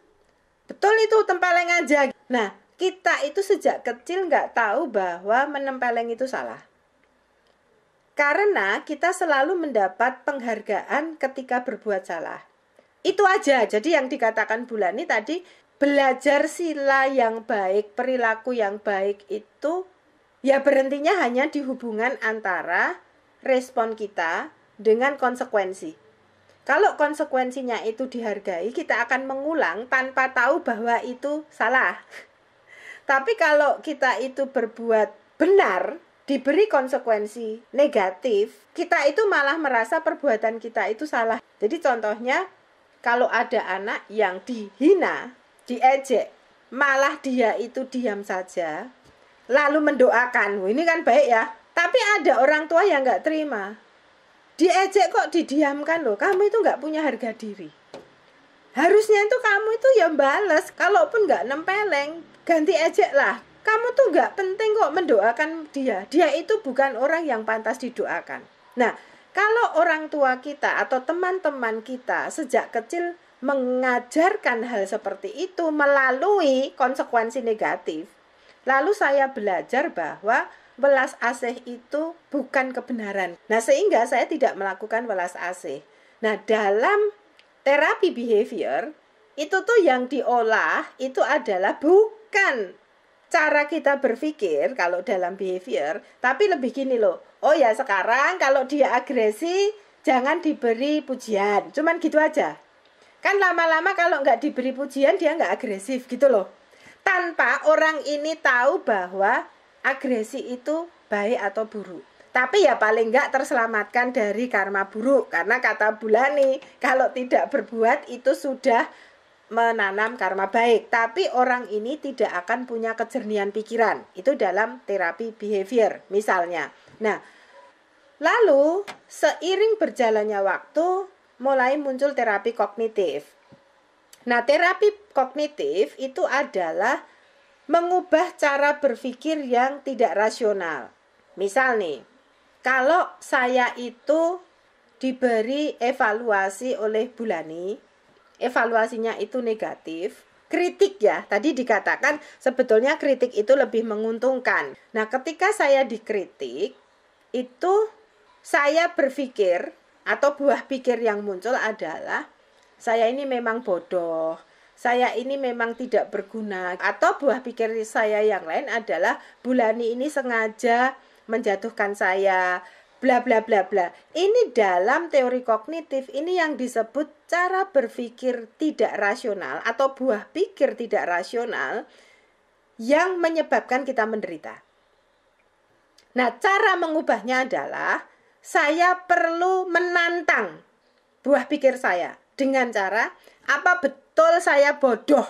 betul itu tempeleng aja. Nah, kita itu sejak kecil nggak tahu bahwa menempeleng itu salah. Karena kita selalu mendapat penghargaan ketika berbuat salah. Itu aja. Jadi yang dikatakan Bulani tadi, belajar sila yang baik, perilaku yang baik itu ya berhentinya hanya di hubungan antara respon kita dengan konsekuensi. Kalau konsekuensinya itu dihargai, kita akan mengulang tanpa tahu bahwa itu salah. Tapi kalau kita itu berbuat benar, diberi konsekuensi negatif, kita itu malah merasa perbuatan kita itu salah. Jadi contohnya, kalau ada anak yang dihina, diejek, malah dia itu diam saja, lalu mendoakan, ini kan baik ya. Tapi ada orang tua yang nggak terima, diejek kok didiamkan loh, kamu itu nggak punya harga diri. Harusnya itu kamu itu ya bales, kalaupun nggak nempeleng, ganti ejek lah. Kamu tuh nggak penting kok mendoakan dia, dia itu bukan orang yang pantas didoakan. Nah, kalau orang tua kita atau teman-teman kita sejak kecil mengajarkan hal seperti itu melalui konsekuensi negatif, lalu saya belajar bahwa welas asih itu bukan kebenaran. Nah, sehingga saya tidak melakukan welas asih. Nah, dalam terapi behavior, itu tuh yang diolah itu adalah bukan cara kita berpikir kalau dalam behavior, tapi lebih gini loh. Oh ya, sekarang kalau dia agresi, jangan diberi pujian. Cuman gitu aja. Kan lama-lama kalau nggak diberi pujian, dia nggak agresif gitu loh. Tanpa orang ini tahu bahwa agresi itu baik atau buruk. Tapi ya paling nggak terselamatkan dari karma buruk. Karena kata Bulani, kalau tidak berbuat itu sudah menanam karma baik. Tapi orang ini tidak akan punya kejernihan pikiran. Itu dalam terapi behavior misalnya. Nah, lalu seiring berjalannya waktu, mulai muncul terapi kognitif. Nah, terapi kognitif itu adalah mengubah cara berpikir yang tidak rasional. Misal nih, kalau saya itu diberi evaluasi oleh Bulani, evaluasinya itu negatif, kritik ya, tadi dikatakan sebetulnya kritik itu lebih menguntungkan. Nah, ketika saya dikritik, itu saya berpikir atau buah pikir yang muncul adalah saya ini memang bodoh, saya ini memang tidak berguna, atau buah pikir saya yang lain adalah Bulani ini sengaja menjatuhkan saya, bla bla bla bla. Ini dalam teori kognitif ini yang disebut cara berpikir tidak rasional atau buah pikir tidak rasional yang menyebabkan kita menderita. Nah, cara mengubahnya adalah saya perlu menantang buah pikir saya dengan cara, apa betul saya bodoh?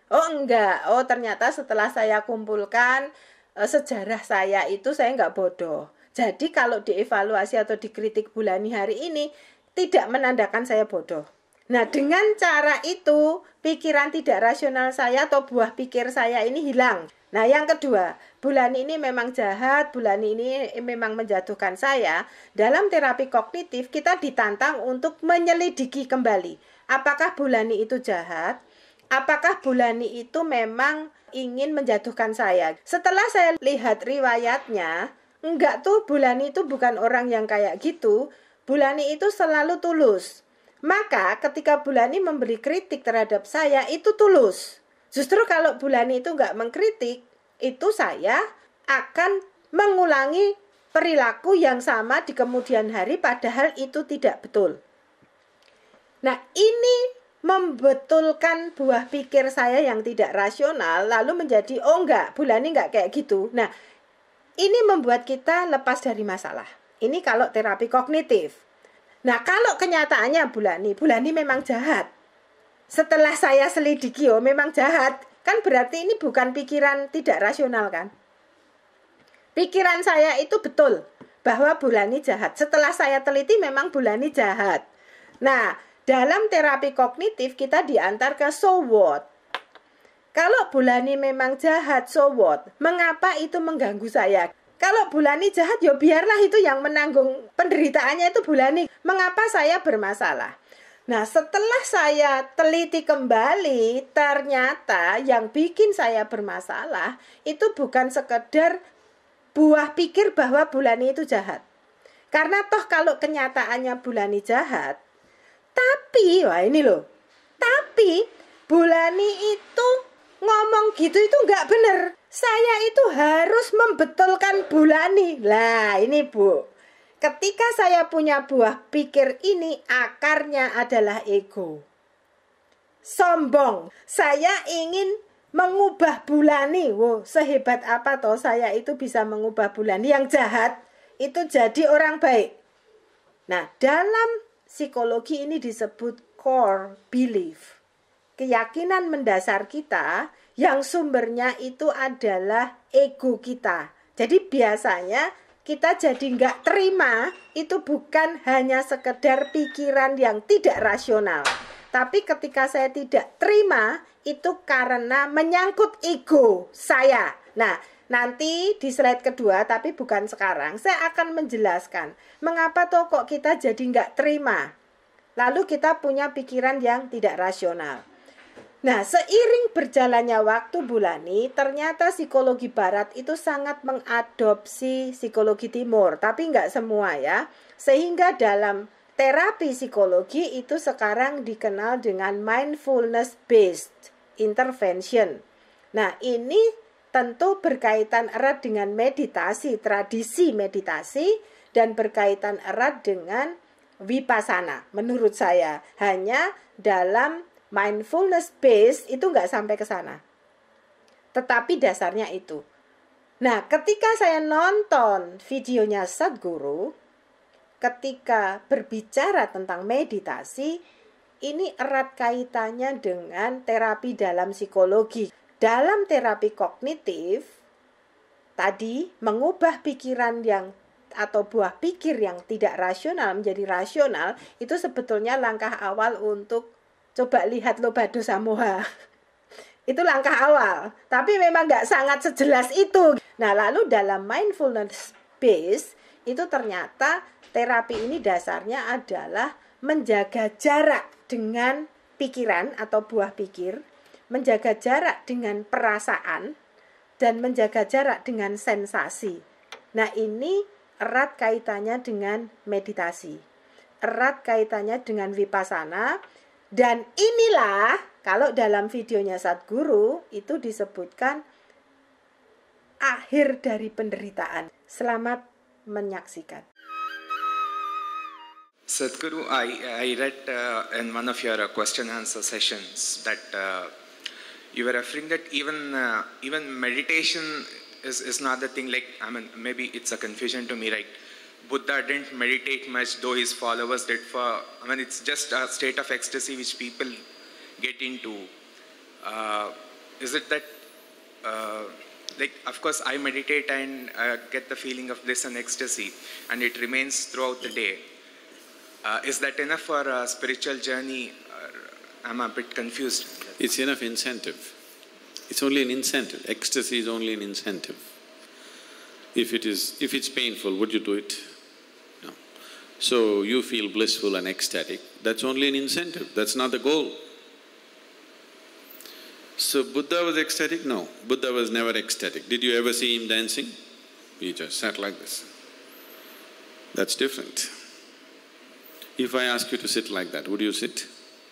Oh enggak, oh ternyata setelah saya kumpulkan sejarah saya itu saya enggak bodoh. Jadi kalau dievaluasi atau dikritik Bulani hari ini tidak menandakan saya bodoh. Nah, dengan cara itu pikiran tidak rasional saya atau buah pikir saya ini hilang. Nah, yang kedua, Bulani ini memang jahat, Bulani ini memang menjatuhkan saya. Dalam terapi kognitif kita ditantang untuk menyelidiki kembali. Apakah Bulani itu jahat? Apakah Bulani itu memang ingin menjatuhkan saya? Setelah saya lihat riwayatnya, enggak tuh, Bulani itu bukan orang yang kayak gitu. Bulani itu selalu tulus. Maka ketika Bulani memberi kritik terhadap saya, itu tulus. Justru kalau Bulani itu enggak mengkritik, itu saya akan mengulangi perilaku yang sama di kemudian hari, padahal itu tidak betul. Nah, ini membetulkan buah pikir saya yang tidak rasional, lalu menjadi, oh enggak, Bulani enggak kayak gitu. Nah, ini membuat kita lepas dari masalah. Ini kalau terapi kognitif. Nah, kalau kenyataannya Bulani memang jahat. Setelah saya selidiki, oh memang jahat. Kan berarti ini bukan pikiran tidak rasional kan? Pikiran saya itu betul bahwa Bulani jahat. Setelah saya teliti memang Bulani jahat. Nah, dalam terapi kognitif kita diantar ke so what. Kalau Bulani memang jahat, so what? Mengapa itu mengganggu saya? Kalau Bulani jahat, ya biarlah itu yang menanggung penderitaannya itu Bulani. Mengapa saya bermasalah? Nah, setelah saya teliti kembali, ternyata yang bikin saya bermasalah itu bukan sekedar buah pikir bahwa Bulani itu jahat. Karena toh kalau kenyataannya Bulani jahat, tapi, wah ini loh, tapi Bulani itu ngomong gitu itu nggak bener. Saya itu harus membetulkan Bulani. Lah ini Bu, ketika saya punya buah pikir ini, akarnya adalah ego. Sombong. Saya ingin mengubah Bulani. Wow, sehebat apa toh saya itu bisa mengubah Bulani yang jahat itu jadi orang baik. Nah, dalam psikologi ini disebut core belief. Keyakinan mendasar kita yang sumbernya itu adalah ego kita. Jadi biasanya kita jadi nggak terima itu bukan hanya sekedar pikiran yang tidak rasional. Tapi ketika saya tidak terima itu karena menyangkut ego saya. Nah, nanti di slide kedua, tapi bukan sekarang, saya akan menjelaskan mengapa toh kok kita jadi nggak terima. Lalu kita punya pikiran yang tidak rasional. Nah, seiring berjalannya waktu Bulani, ternyata psikologi barat itu sangat mengadopsi psikologi timur, tapi nggak semua ya. Sehingga dalam terapi psikologi itu sekarang dikenal dengan mindfulness based intervention. Nah, ini tentu berkaitan erat dengan meditasi, tradisi meditasi, dan berkaitan erat dengan vipassana menurut saya. Hanya dalam mindfulness based itu nggak sampai ke sana. Tetapi dasarnya itu. Nah, ketika saya nonton videonya Sadhguru, ketika berbicara tentang meditasi, ini erat kaitannya dengan terapi dalam psikologi. Dalam terapi kognitif, tadi mengubah pikiran yang atau buah pikir yang tidak rasional menjadi rasional, itu sebetulnya langkah awal untuk coba lihat Lobado Samoha. Itu langkah awal. Tapi memang nggak sangat sejelas itu. Nah, lalu dalam mindfulness base, itu ternyata terapi ini dasarnya adalah menjaga jarak dengan pikiran atau buah pikir, menjaga jarak dengan perasaan, dan menjaga jarak dengan sensasi. Nah, ini erat kaitannya dengan meditasi. Erat kaitannya dengan vipassana. Dan inilah, kalau dalam videonya Sadhguru, itu disebutkan akhir dari penderitaan. Selamat menyaksikan. Sadhguru, I read in one of your question answer sessions that you were referring that even meditation is not the thing, like, I mean, maybe it's a confusion to me, right? Buddha didn't meditate much, though his followers did it's just a state of ecstasy which people get into. Is it that, like, of course I meditate and get the feeling of bliss and ecstasy, and it remains throughout the day. Is that enough for a spiritual journey? I'm a bit confused. It's enough incentive. It's only an incentive. Ecstasy is only an incentive. If it's painful, would you do it? No. So you feel blissful and ecstatic, that's only an incentive, that's not the goal. So Buddha was ecstatic? No, Buddha was never ecstatic. Did you ever see him dancing? He just sat like this. That's different. If I ask you to sit like that, would you sit?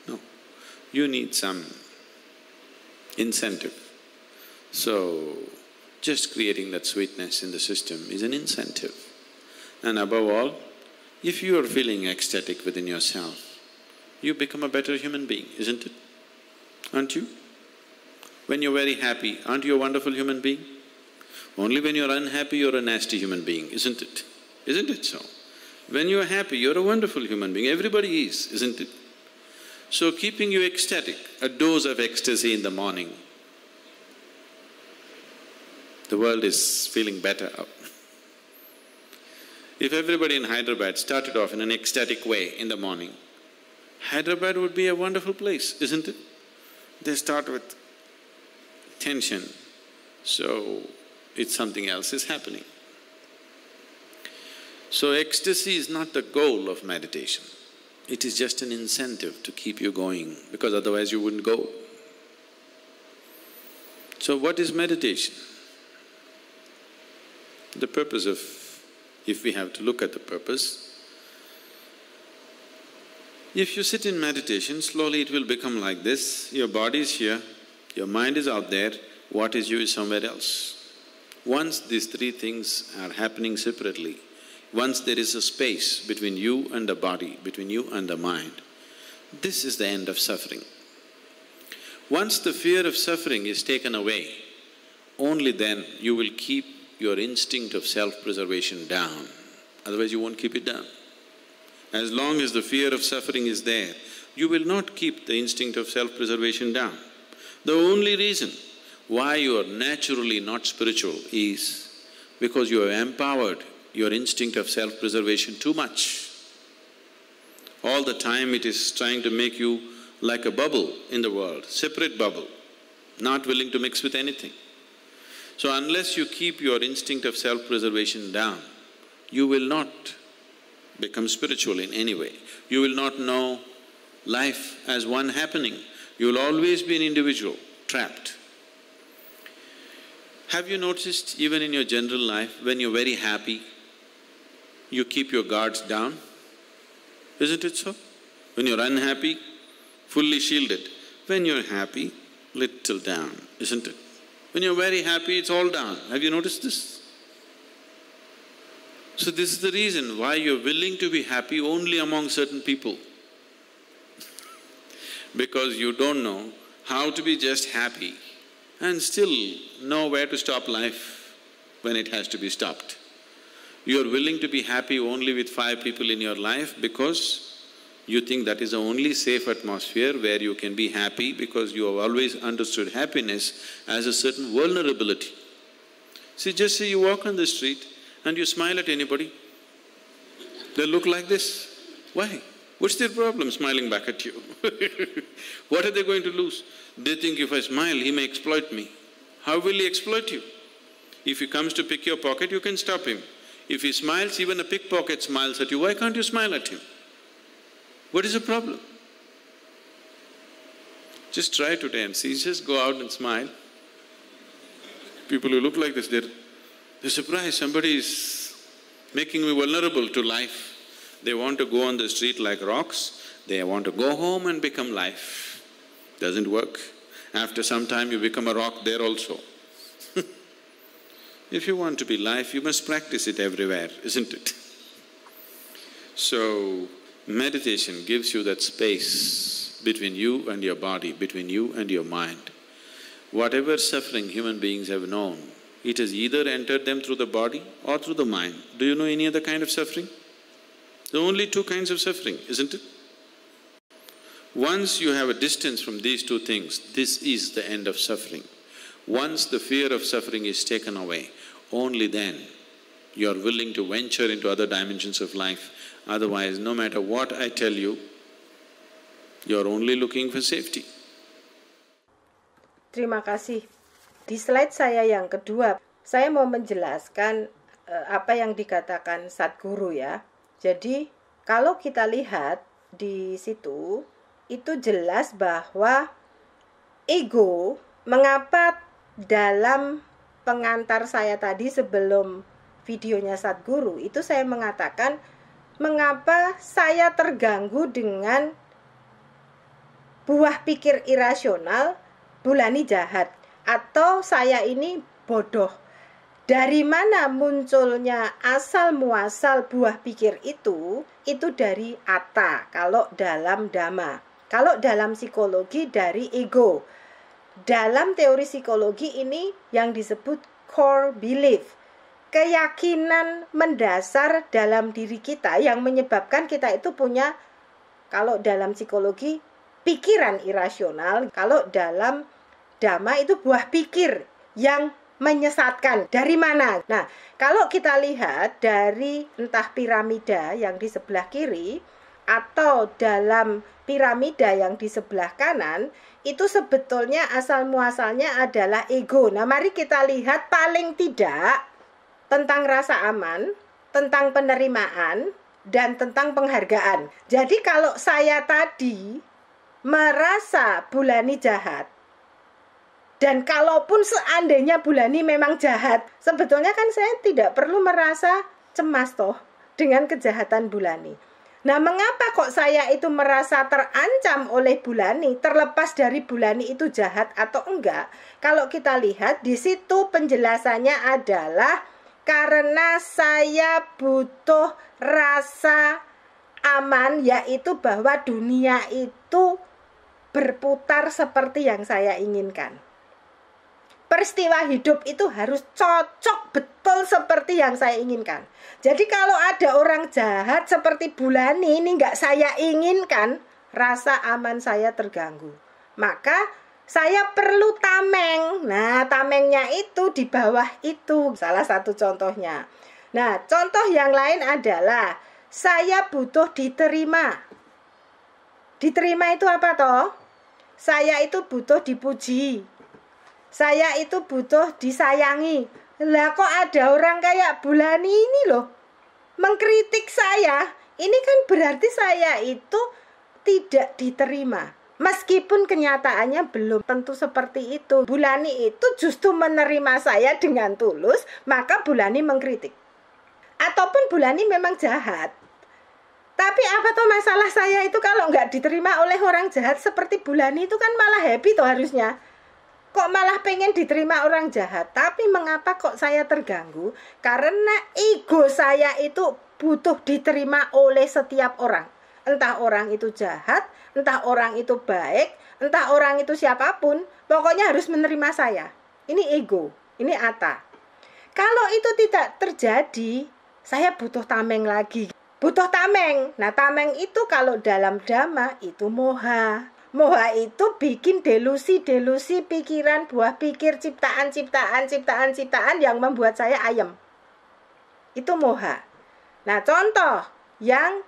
No. You need some incentive. So just creating that sweetness in the system is an incentive. And above all, if you are feeling ecstatic within yourself, you become a better human being, isn't it? Aren't you? When you're very happy, aren't you a wonderful human being? Only when you're unhappy, you're a nasty human being, isn't it? Isn't it so? When you're happy, you're a wonderful human being. Everybody is, isn't it? So keeping you ecstatic, a dose of ecstasy in the morning, the world is feeling better. If everybody in Hyderabad started off in an ecstatic way in the morning, Hyderabad would be a wonderful place, isn't it? They start with tension, so it's something else is happening. So ecstasy is not the goal of meditation. It is just an incentive to keep you going, because otherwise you wouldn't go. So what is meditation? The purpose of… if we have to look at the purpose, if you sit in meditation, slowly it will become like this. Your body is here, your mind is out there, what is you is somewhere else. Once these three things are happening separately, once there is a space between you and the body, between you and the mind, this is the end of suffering. Once the fear of suffering is taken away, only then you will keep your instinct of self-preservation down, otherwise you won't keep it down. As long as the fear of suffering is there, you will not keep the instinct of self-preservation down. The only reason why you are naturally not spiritual is because you have empowered your instinct of self-preservation too much. All the time it is trying to make you like a bubble in the world, separate bubble, not willing to mix with anything. So unless you keep your instinct of self-preservation down, you will not become spiritual in any way. You will not know life as one happening. You will always be an individual, trapped. Have you noticed even in your general life, when you're very happy, you keep your guards down? Isn't it so? When you're unhappy, fully shielded. When you're happy, little down, isn't it? When you're very happy, it's all down. Have you noticed this? So this is the reason why you're willing to be happy only among certain people. Because you don't know how to be just happy and still know where to stop life when it has to be stopped. You're willing to be happy only with 5 people in your life because you think that is the only safe atmosphere where you can be happy, because you have always understood happiness as a certain vulnerability. See, just say you walk on the street and you smile at anybody, they look like this. Why? What's their problem smiling back at you? What are they going to lose? They think if I smile, he may exploit me. How will he exploit you? If he comes to pick your pocket, you can stop him. If he smiles, even a pickpocket smiles at you, why can't you smile at him? What is the problem? Just try today and see, just go out and smile. People who look like this, they're surprised, somebody is making me vulnerable to life. They want to go on the street like rocks, they want to go home and become life. Doesn't work. After some time you become a rock there also. If you want to be life, you must practice it everywhere, isn't it? So, meditation gives you that space between you and your body, between you and your mind. Whatever suffering human beings have known, it has either entered them through the body or through the mind. Do you know any other kind of suffering? There are only 2 kinds of suffering, isn't it? Once you have a distance from these 2 things, this is the end of suffering. Once the fear of suffering is taken away, only then you are willing to venture into other dimensions of life. Otherwise, no matter what I tell you, you are only looking for safety. Terima kasih. Di slide saya yang kedua, saya mau menjelaskan apa yang dikatakan Sadguru ya. Jadi, kalau kita lihat di situ, itu jelas bahwa ego, mengapa dalam pengantar saya tadi sebelum videonya Sadguru, itu saya mengatakan mengapa saya terganggu dengan buah pikir irasional Bulani jahat atau saya ini bodoh. Dari mana munculnya asal muasal buah pikir itu dari atta kalau dalam dhamma. Kalau dalam psikologi dari ego. Dalam teori psikologi ini yang disebut core belief. Keyakinan mendasar dalam diri kita yang menyebabkan kita itu punya, kalau dalam psikologi, pikiran irasional. Kalau dalam dhamma itu buah pikir yang menyesatkan. Dari mana? Nah, kalau kita lihat dari entah piramida yang di sebelah kiri atau dalam piramida yang di sebelah kanan, itu sebetulnya asal muasalnya adalah ego. Nah, mari kita lihat paling tidak tentang rasa aman, tentang penerimaan, dan tentang penghargaan. Jadi kalau saya tadi merasa Bulani jahat, dan kalaupun seandainya Bulani memang jahat, sebetulnya kan saya tidak perlu merasa cemas toh dengan kejahatan Bulani. Nah, mengapa kok saya itu merasa terancam oleh Bulani, terlepas dari Bulani itu jahat atau enggak? Kalau kita lihat di situ penjelasannya adalah karena saya butuh rasa aman, yaitu bahwa dunia itu berputar seperti yang saya inginkan. Peristiwa hidup itu harus cocok betul seperti yang saya inginkan. Jadi kalau ada orang jahat seperti Bulani ini nggak saya inginkan, rasa aman saya terganggu. Maka saya perlu tameng. Nah, tamengnya itu di bawah itu. Salah satu contohnya. Nah, contoh yang lain adalah saya butuh diterima. Diterima itu apa toh? Saya itu butuh dipuji. Saya itu butuh disayangi. Lah kok ada orang kayak Bulani ini loh mengkritik saya. Ini kan berarti saya itu tidak diterima. Meskipun kenyataannya belum tentu seperti itu. Bulani itu justru menerima saya dengan tulus, maka Bulani mengkritik. Ataupun Bulani memang jahat. Tapi apa tuh masalah saya itu kalau nggak diterima oleh orang jahat seperti Bulani itu kan malah happy tuh harusnya. Kok malah pengen diterima orang jahat? Tapi mengapa kok saya terganggu? Karena ego saya itu butuh diterima oleh setiap orang. Entah orang itu jahat, entah orang itu baik, entah orang itu siapapun, pokoknya harus menerima saya. Ini ego, ini atta. Kalau itu tidak terjadi, saya butuh tameng lagi. Butuh tameng. Nah, tameng itu kalau dalam dhamma itu moha. Moha itu bikin delusi-delusi pikiran, buah pikir, ciptaan yang membuat saya ayem. Itu moha. Nah, contoh yang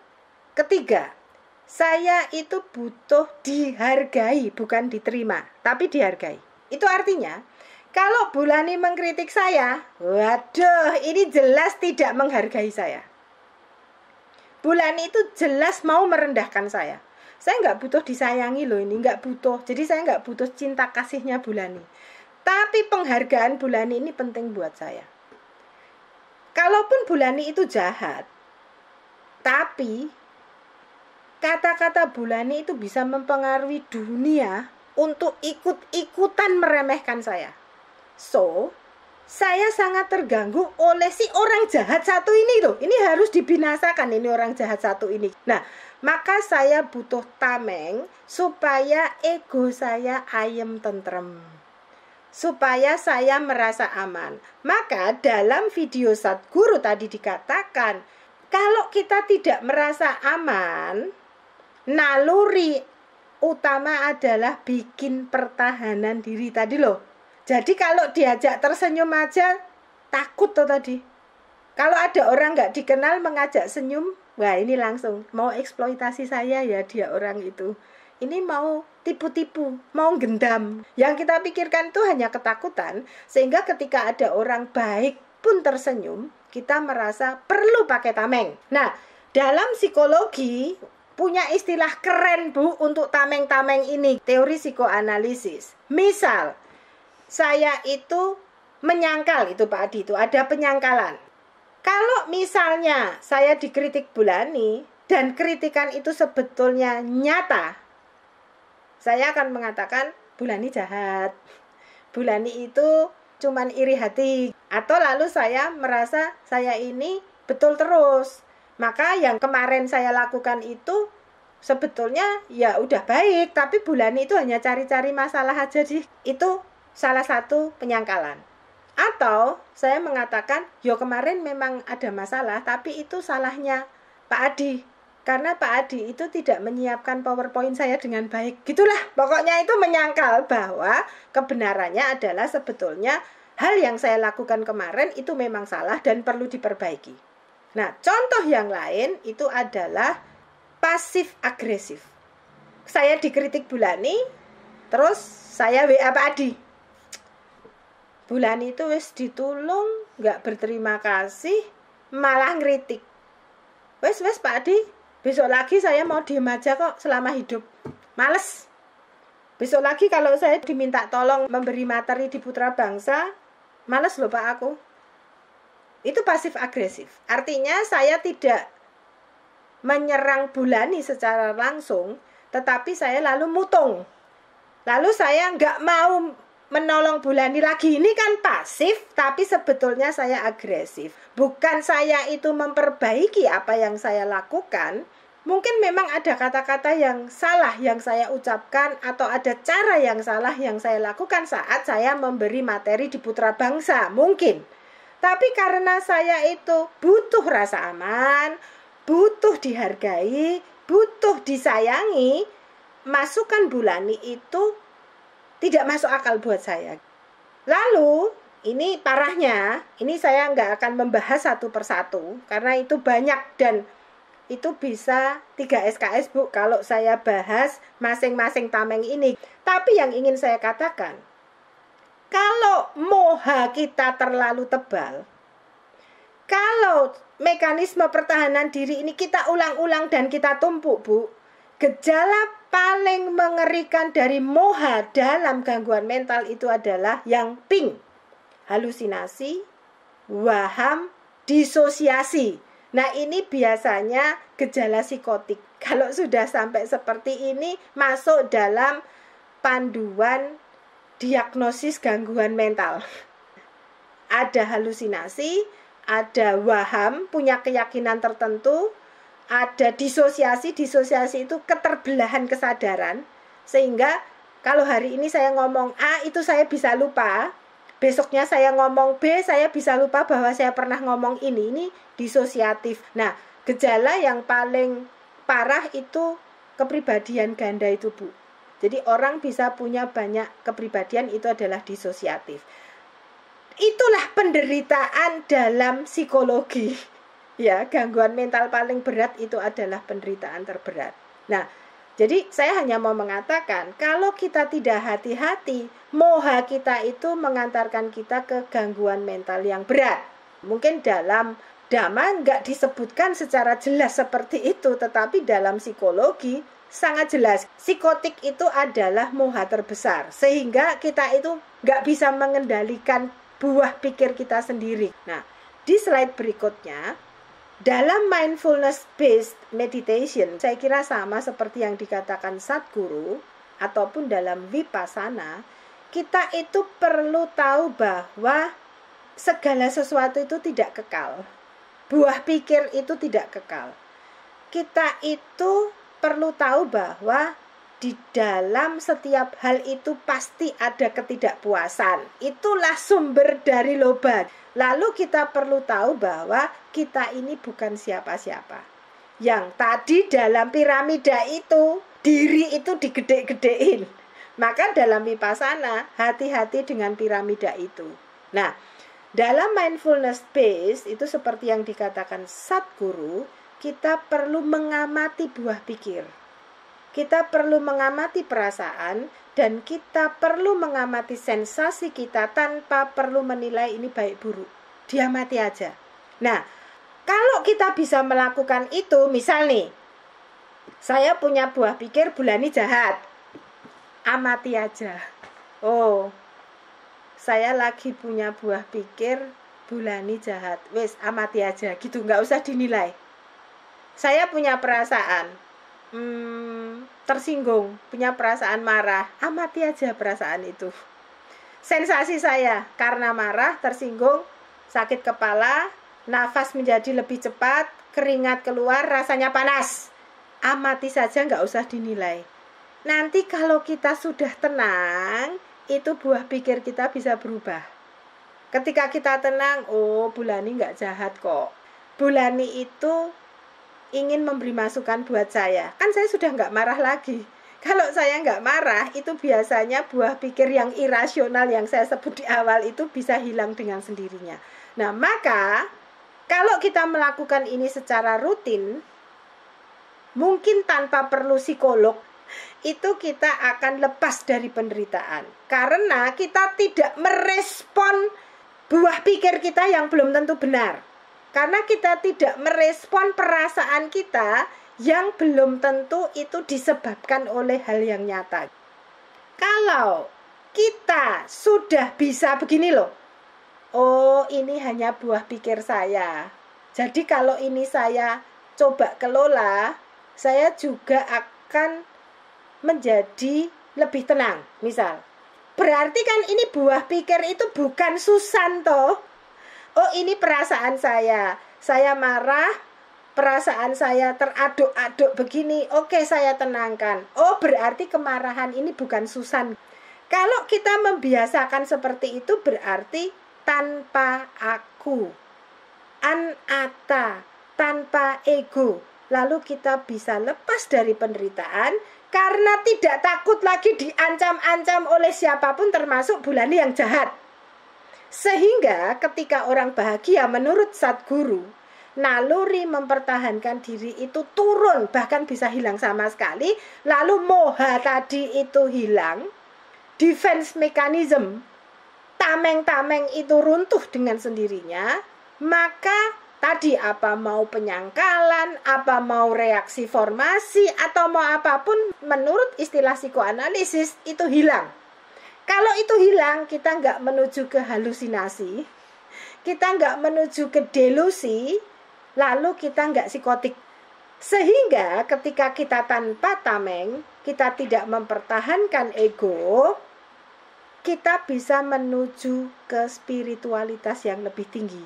ketiga. Saya itu butuh dihargai, bukan diterima, tapi dihargai. Itu artinya, kalau Bulani mengkritik saya, waduh, ini jelas tidak menghargai saya. Bulani itu jelas mau merendahkan saya. Saya nggak butuh disayangi loh ini, nggak butuh. Jadi saya nggak butuh cinta kasihnya Bulani. Tapi penghargaan Bulani ini penting buat saya. Kalaupun Bulani itu jahat, tapi kata-kata Bulani itu bisa mempengaruhi dunia untuk ikut-ikutan meremehkan saya. So, saya sangat terganggu oleh si orang jahat satu ini loh. Ini harus dibinasakan ini orang jahat satu ini. Nah, maka saya butuh tameng supaya ego saya ayem tentrem. Supaya saya merasa aman. Maka dalam video Sadguru tadi dikatakan, kalau kita tidak merasa aman, naluri utama adalah bikin pertahanan diri tadi loh. Jadi kalau diajak tersenyum aja takut tuh tadi. Kalau ada orang nggak dikenal mengajak senyum, wah ini langsung mau eksploitasi saya ya dia orang itu. Ini mau tipu-tipu, mau gendam. Yang kita pikirkan itu hanya ketakutan, sehingga ketika ada orang baik pun tersenyum, kita merasa perlu pakai tameng. Nah, dalam psikologi punya istilah keren Bu untuk tameng-tameng ini, teori psikoanalisis. Misal, saya itu menyangkal, itu Pak Adi, itu ada penyangkalan. Kalau misalnya saya dikritik Bulani dan kritikan itu sebetulnya nyata, saya akan mengatakan Bulani jahat. Bulani itu cuman iri hati. Atau lalu saya merasa saya ini betul terus. Maka yang kemarin saya lakukan itu sebetulnya ya udah baik, tapi Bulani itu hanya cari-cari masalah aja sih. Itu salah satu penyangkalan. Atau saya mengatakan, yo kemarin memang ada masalah, tapi itu salahnya Pak Adi. Karena Pak Adi itu tidak menyiapkan PowerPoint saya dengan baik. Gitulah, pokoknya itu menyangkal bahwa kebenarannya adalah sebetulnya hal yang saya lakukan kemarin itu memang salah dan perlu diperbaiki. Nah, contoh yang lain itu adalah pasif agresif. Saya dikritik Bulani, terus saya WA Pak Adi. Bulani itu wis ditulung, nggak berterima kasih, malah ngeritik. Wes Pak Adi, besok lagi saya mau diem aja kok selama hidup. Males. Besok lagi kalau saya diminta tolong memberi materi di Putra Bangsa, males loh Pak aku. Itu pasif agresif. Artinya saya tidak menyerang Bulani secara langsung, tetapi saya lalu mutung. Lalu saya nggak mau menolong Bulani lagi. Ini kan pasif, tapi sebetulnya saya agresif. Bukan saya itu memperbaiki apa yang saya lakukan. Mungkin memang ada kata-kata yang salah yang saya ucapkan, atau ada cara yang salah yang saya lakukan saat saya memberi materi di Putra Bangsa. Mungkin. Tapi karena saya itu butuh rasa aman, butuh dihargai, butuh disayangi, masukan Bulani itu tidak masuk akal buat saya. Lalu, ini parahnya, ini saya nggak akan membahas satu persatu, karena itu banyak dan itu bisa 3 SKS Bu, kalau saya bahas masing-masing tameng ini. Tapi yang ingin saya katakan, kalau moha kita terlalu tebal, kalau mekanisme pertahanan diri ini kita ulang-ulang dan kita tumpuk Bu, gejala paling mengerikan dari moha dalam gangguan mental itu adalah yang pink, halusinasi, waham, disosiasi. Nah ini biasanya gejala psikotik. Kalau sudah sampai seperti ini masuk dalam panduan diagnosis gangguan mental. Ada halusinasi, ada waham, punya keyakinan tertentu, ada disosiasi. Disosiasi itu keterbelahan kesadaran, sehingga kalau hari ini saya ngomong A itu saya bisa lupa, besoknya saya ngomong B saya bisa lupa bahwa saya pernah ngomong ini disosiatif. Nah, gejala yang paling parah itu kepribadian ganda itu Bu. Jadi orang bisa punya banyak kepribadian, itu adalah disosiatif. Itulah penderitaan dalam psikologi. Ya, gangguan mental paling berat itu adalah penderitaan terberat. Nah, jadi saya hanya mau mengatakan, kalau kita tidak hati-hati, moha kita itu mengantarkan kita ke gangguan mental yang berat. Mungkin dalam Dhamma nggak disebutkan secara jelas seperti itu, tetapi dalam psikologi sangat jelas. Psikotik itu adalah moha terbesar, sehingga kita itu nggak bisa mengendalikan buah pikir kita sendiri. Nah, di slide berikutnya, dalam mindfulness based meditation, saya kira sama seperti yang dikatakan Sadhguru, ataupun dalam Vipassana, kita itu perlu tahu bahwa segala sesuatu itu tidak kekal. Buah pikir itu tidak kekal. Kita itu perlu tahu bahwa di dalam setiap hal itu pasti ada ketidakpuasan. Itulah sumber dari loba. Lalu kita perlu tahu bahwa kita ini bukan siapa-siapa. Yang tadi dalam piramida itu, diri itu digede-gedein. Maka dalam Vipassana, hati-hati dengan piramida itu. Nah, dalam mindfulness base, itu seperti yang dikatakan Sadhguru, kita perlu mengamati buah pikir. Kita perlu mengamati perasaan, dan kita perlu mengamati sensasi kita tanpa perlu menilai ini baik buruk. Diamati aja. Nah, kalau kita bisa melakukan itu, misal nih, saya punya buah pikir Bulani jahat. Amati aja. Oh, saya lagi punya buah pikir Bulani jahat. Wes, amati aja gitu, nggak usah dinilai. Saya punya perasaan tersinggung, punya perasaan marah, amati aja perasaan itu. Sensasi saya karena marah, tersinggung, sakit kepala, nafas menjadi lebih cepat, keringat keluar, rasanya panas. Amati saja, nggak usah dinilai. Nanti kalau kita sudah tenang, itu buah pikir kita bisa berubah. Ketika kita tenang, oh Bulani nggak jahat kok. Bulani itu ingin memberi masukan buat saya. Kan saya sudah nggak marah lagi. Kalau saya nggak marah, itu biasanya buah pikir yang irasional yang saya sebut di awal itu bisa hilang dengan sendirinya. Nah, maka kalau kita melakukan ini secara rutin, mungkin tanpa perlu psikolog, itu kita akan lepas dari penderitaan. Karena kita tidak merespon buah pikir kita yang belum tentu benar. Karena kita tidak merespon perasaan kita yang belum tentu itu disebabkan oleh hal yang nyata. Kalau kita sudah bisa begini loh, oh ini hanya buah pikir saya. Jadi kalau ini saya coba kelola, saya juga akan menjadi lebih tenang. Misal, berarti kan ini buah pikir itu bukan Susanto. Oh ini perasaan saya marah, perasaan saya teraduk-aduk begini, oke saya tenangkan. Oh berarti kemarahan ini bukan Susan. Kalau kita membiasakan seperti itu berarti tanpa aku, anatta, tanpa ego. Lalu kita bisa lepas dari penderitaan karena tidak takut lagi diancam-ancam oleh siapapun termasuk Bulani yang jahat. Sehingga ketika orang bahagia menurut Sadguru, naluri mempertahankan diri itu turun, bahkan bisa hilang sama sekali. Lalu moha tadi itu hilang, defense mechanism, tameng-tameng itu runtuh dengan sendirinya. Maka tadi apa mau penyangkalan, apa mau reaksi formasi, atau mau apapun menurut istilah psikoanalisis itu hilang. Kalau itu hilang, kita nggak menuju ke halusinasi, kita nggak menuju ke delusi, lalu kita nggak psikotik. Sehingga ketika kita tanpa tameng, kita tidak mempertahankan ego, kita bisa menuju ke spiritualitas yang lebih tinggi.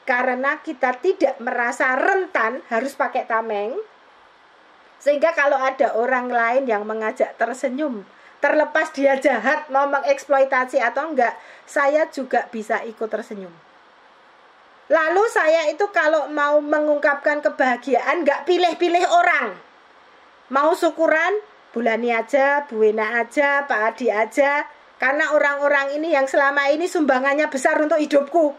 Karena kita tidak merasa rentan harus pakai tameng, sehingga kalau ada orang lain yang mengajak tersenyum, terlepas dia jahat, mau mengeksploitasi atau enggak, saya juga bisa ikut tersenyum. Lalu saya itu kalau mau mengungkapkan kebahagiaan, enggak pilih-pilih orang. Mau syukuran, Bulani aja, Bu Wena aja, Pak Adi aja, karena orang-orang ini yang selama ini sumbangannya besar untuk hidupku.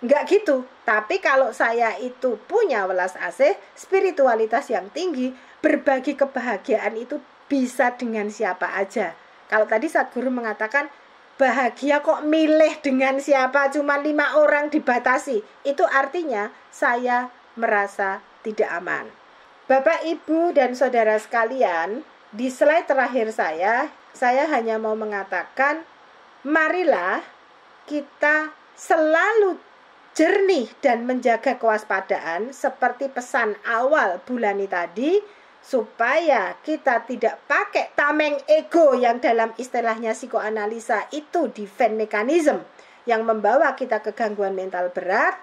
Enggak gitu. Tapi kalau saya itu punya welas asih, spiritualitas yang tinggi, berbagi kebahagiaan itu bisa dengan siapa aja. Kalau tadi Sadguru mengatakan bahagia kok milih dengan siapa, cuma 5 orang dibatasi. Itu artinya saya merasa tidak aman. Bapak, Ibu, dan saudara sekalian, di slide terakhir saya hanya mau mengatakan, marilah kita selalu jernih dan menjaga kewaspadaan seperti pesan awal Bulani tadi, supaya kita tidak pakai tameng ego yang dalam istilahnya psikoanalisa itu defense mechanism yang membawa kita ke gangguan mental berat,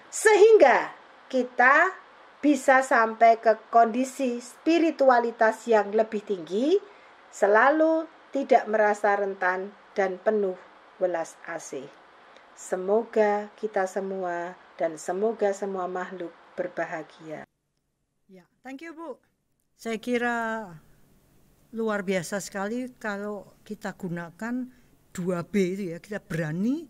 sehingga kita bisa sampai ke kondisi spiritualitas yang lebih tinggi, selalu tidak merasa rentan dan penuh welas asih. Semoga kita semua dan semoga semua makhluk berbahagia. Ya, thank you Bu. Saya kira luar biasa sekali kalau kita gunakan 2B itu ya, kita berani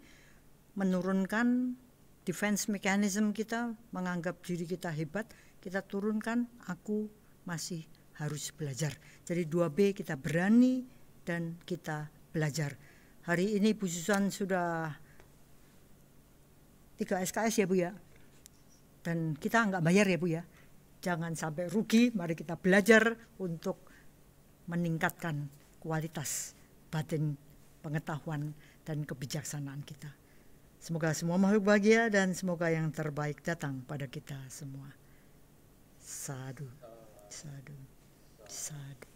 menurunkan defense mechanism kita, menganggap diri kita hebat, kita turunkan aku masih harus belajar. Jadi 2B kita berani dan kita belajar. Hari ini Bu Susan sudah 3 SKS ya Bu ya, dan kita nggak bayar ya Bu ya. Jangan sampai rugi, mari kita belajar untuk meningkatkan kualitas batin pengetahuan dan kebijaksanaan kita. Semoga semua makhluk bahagia dan semoga yang terbaik datang pada kita semua. Sadhu, sadhu, sadhu.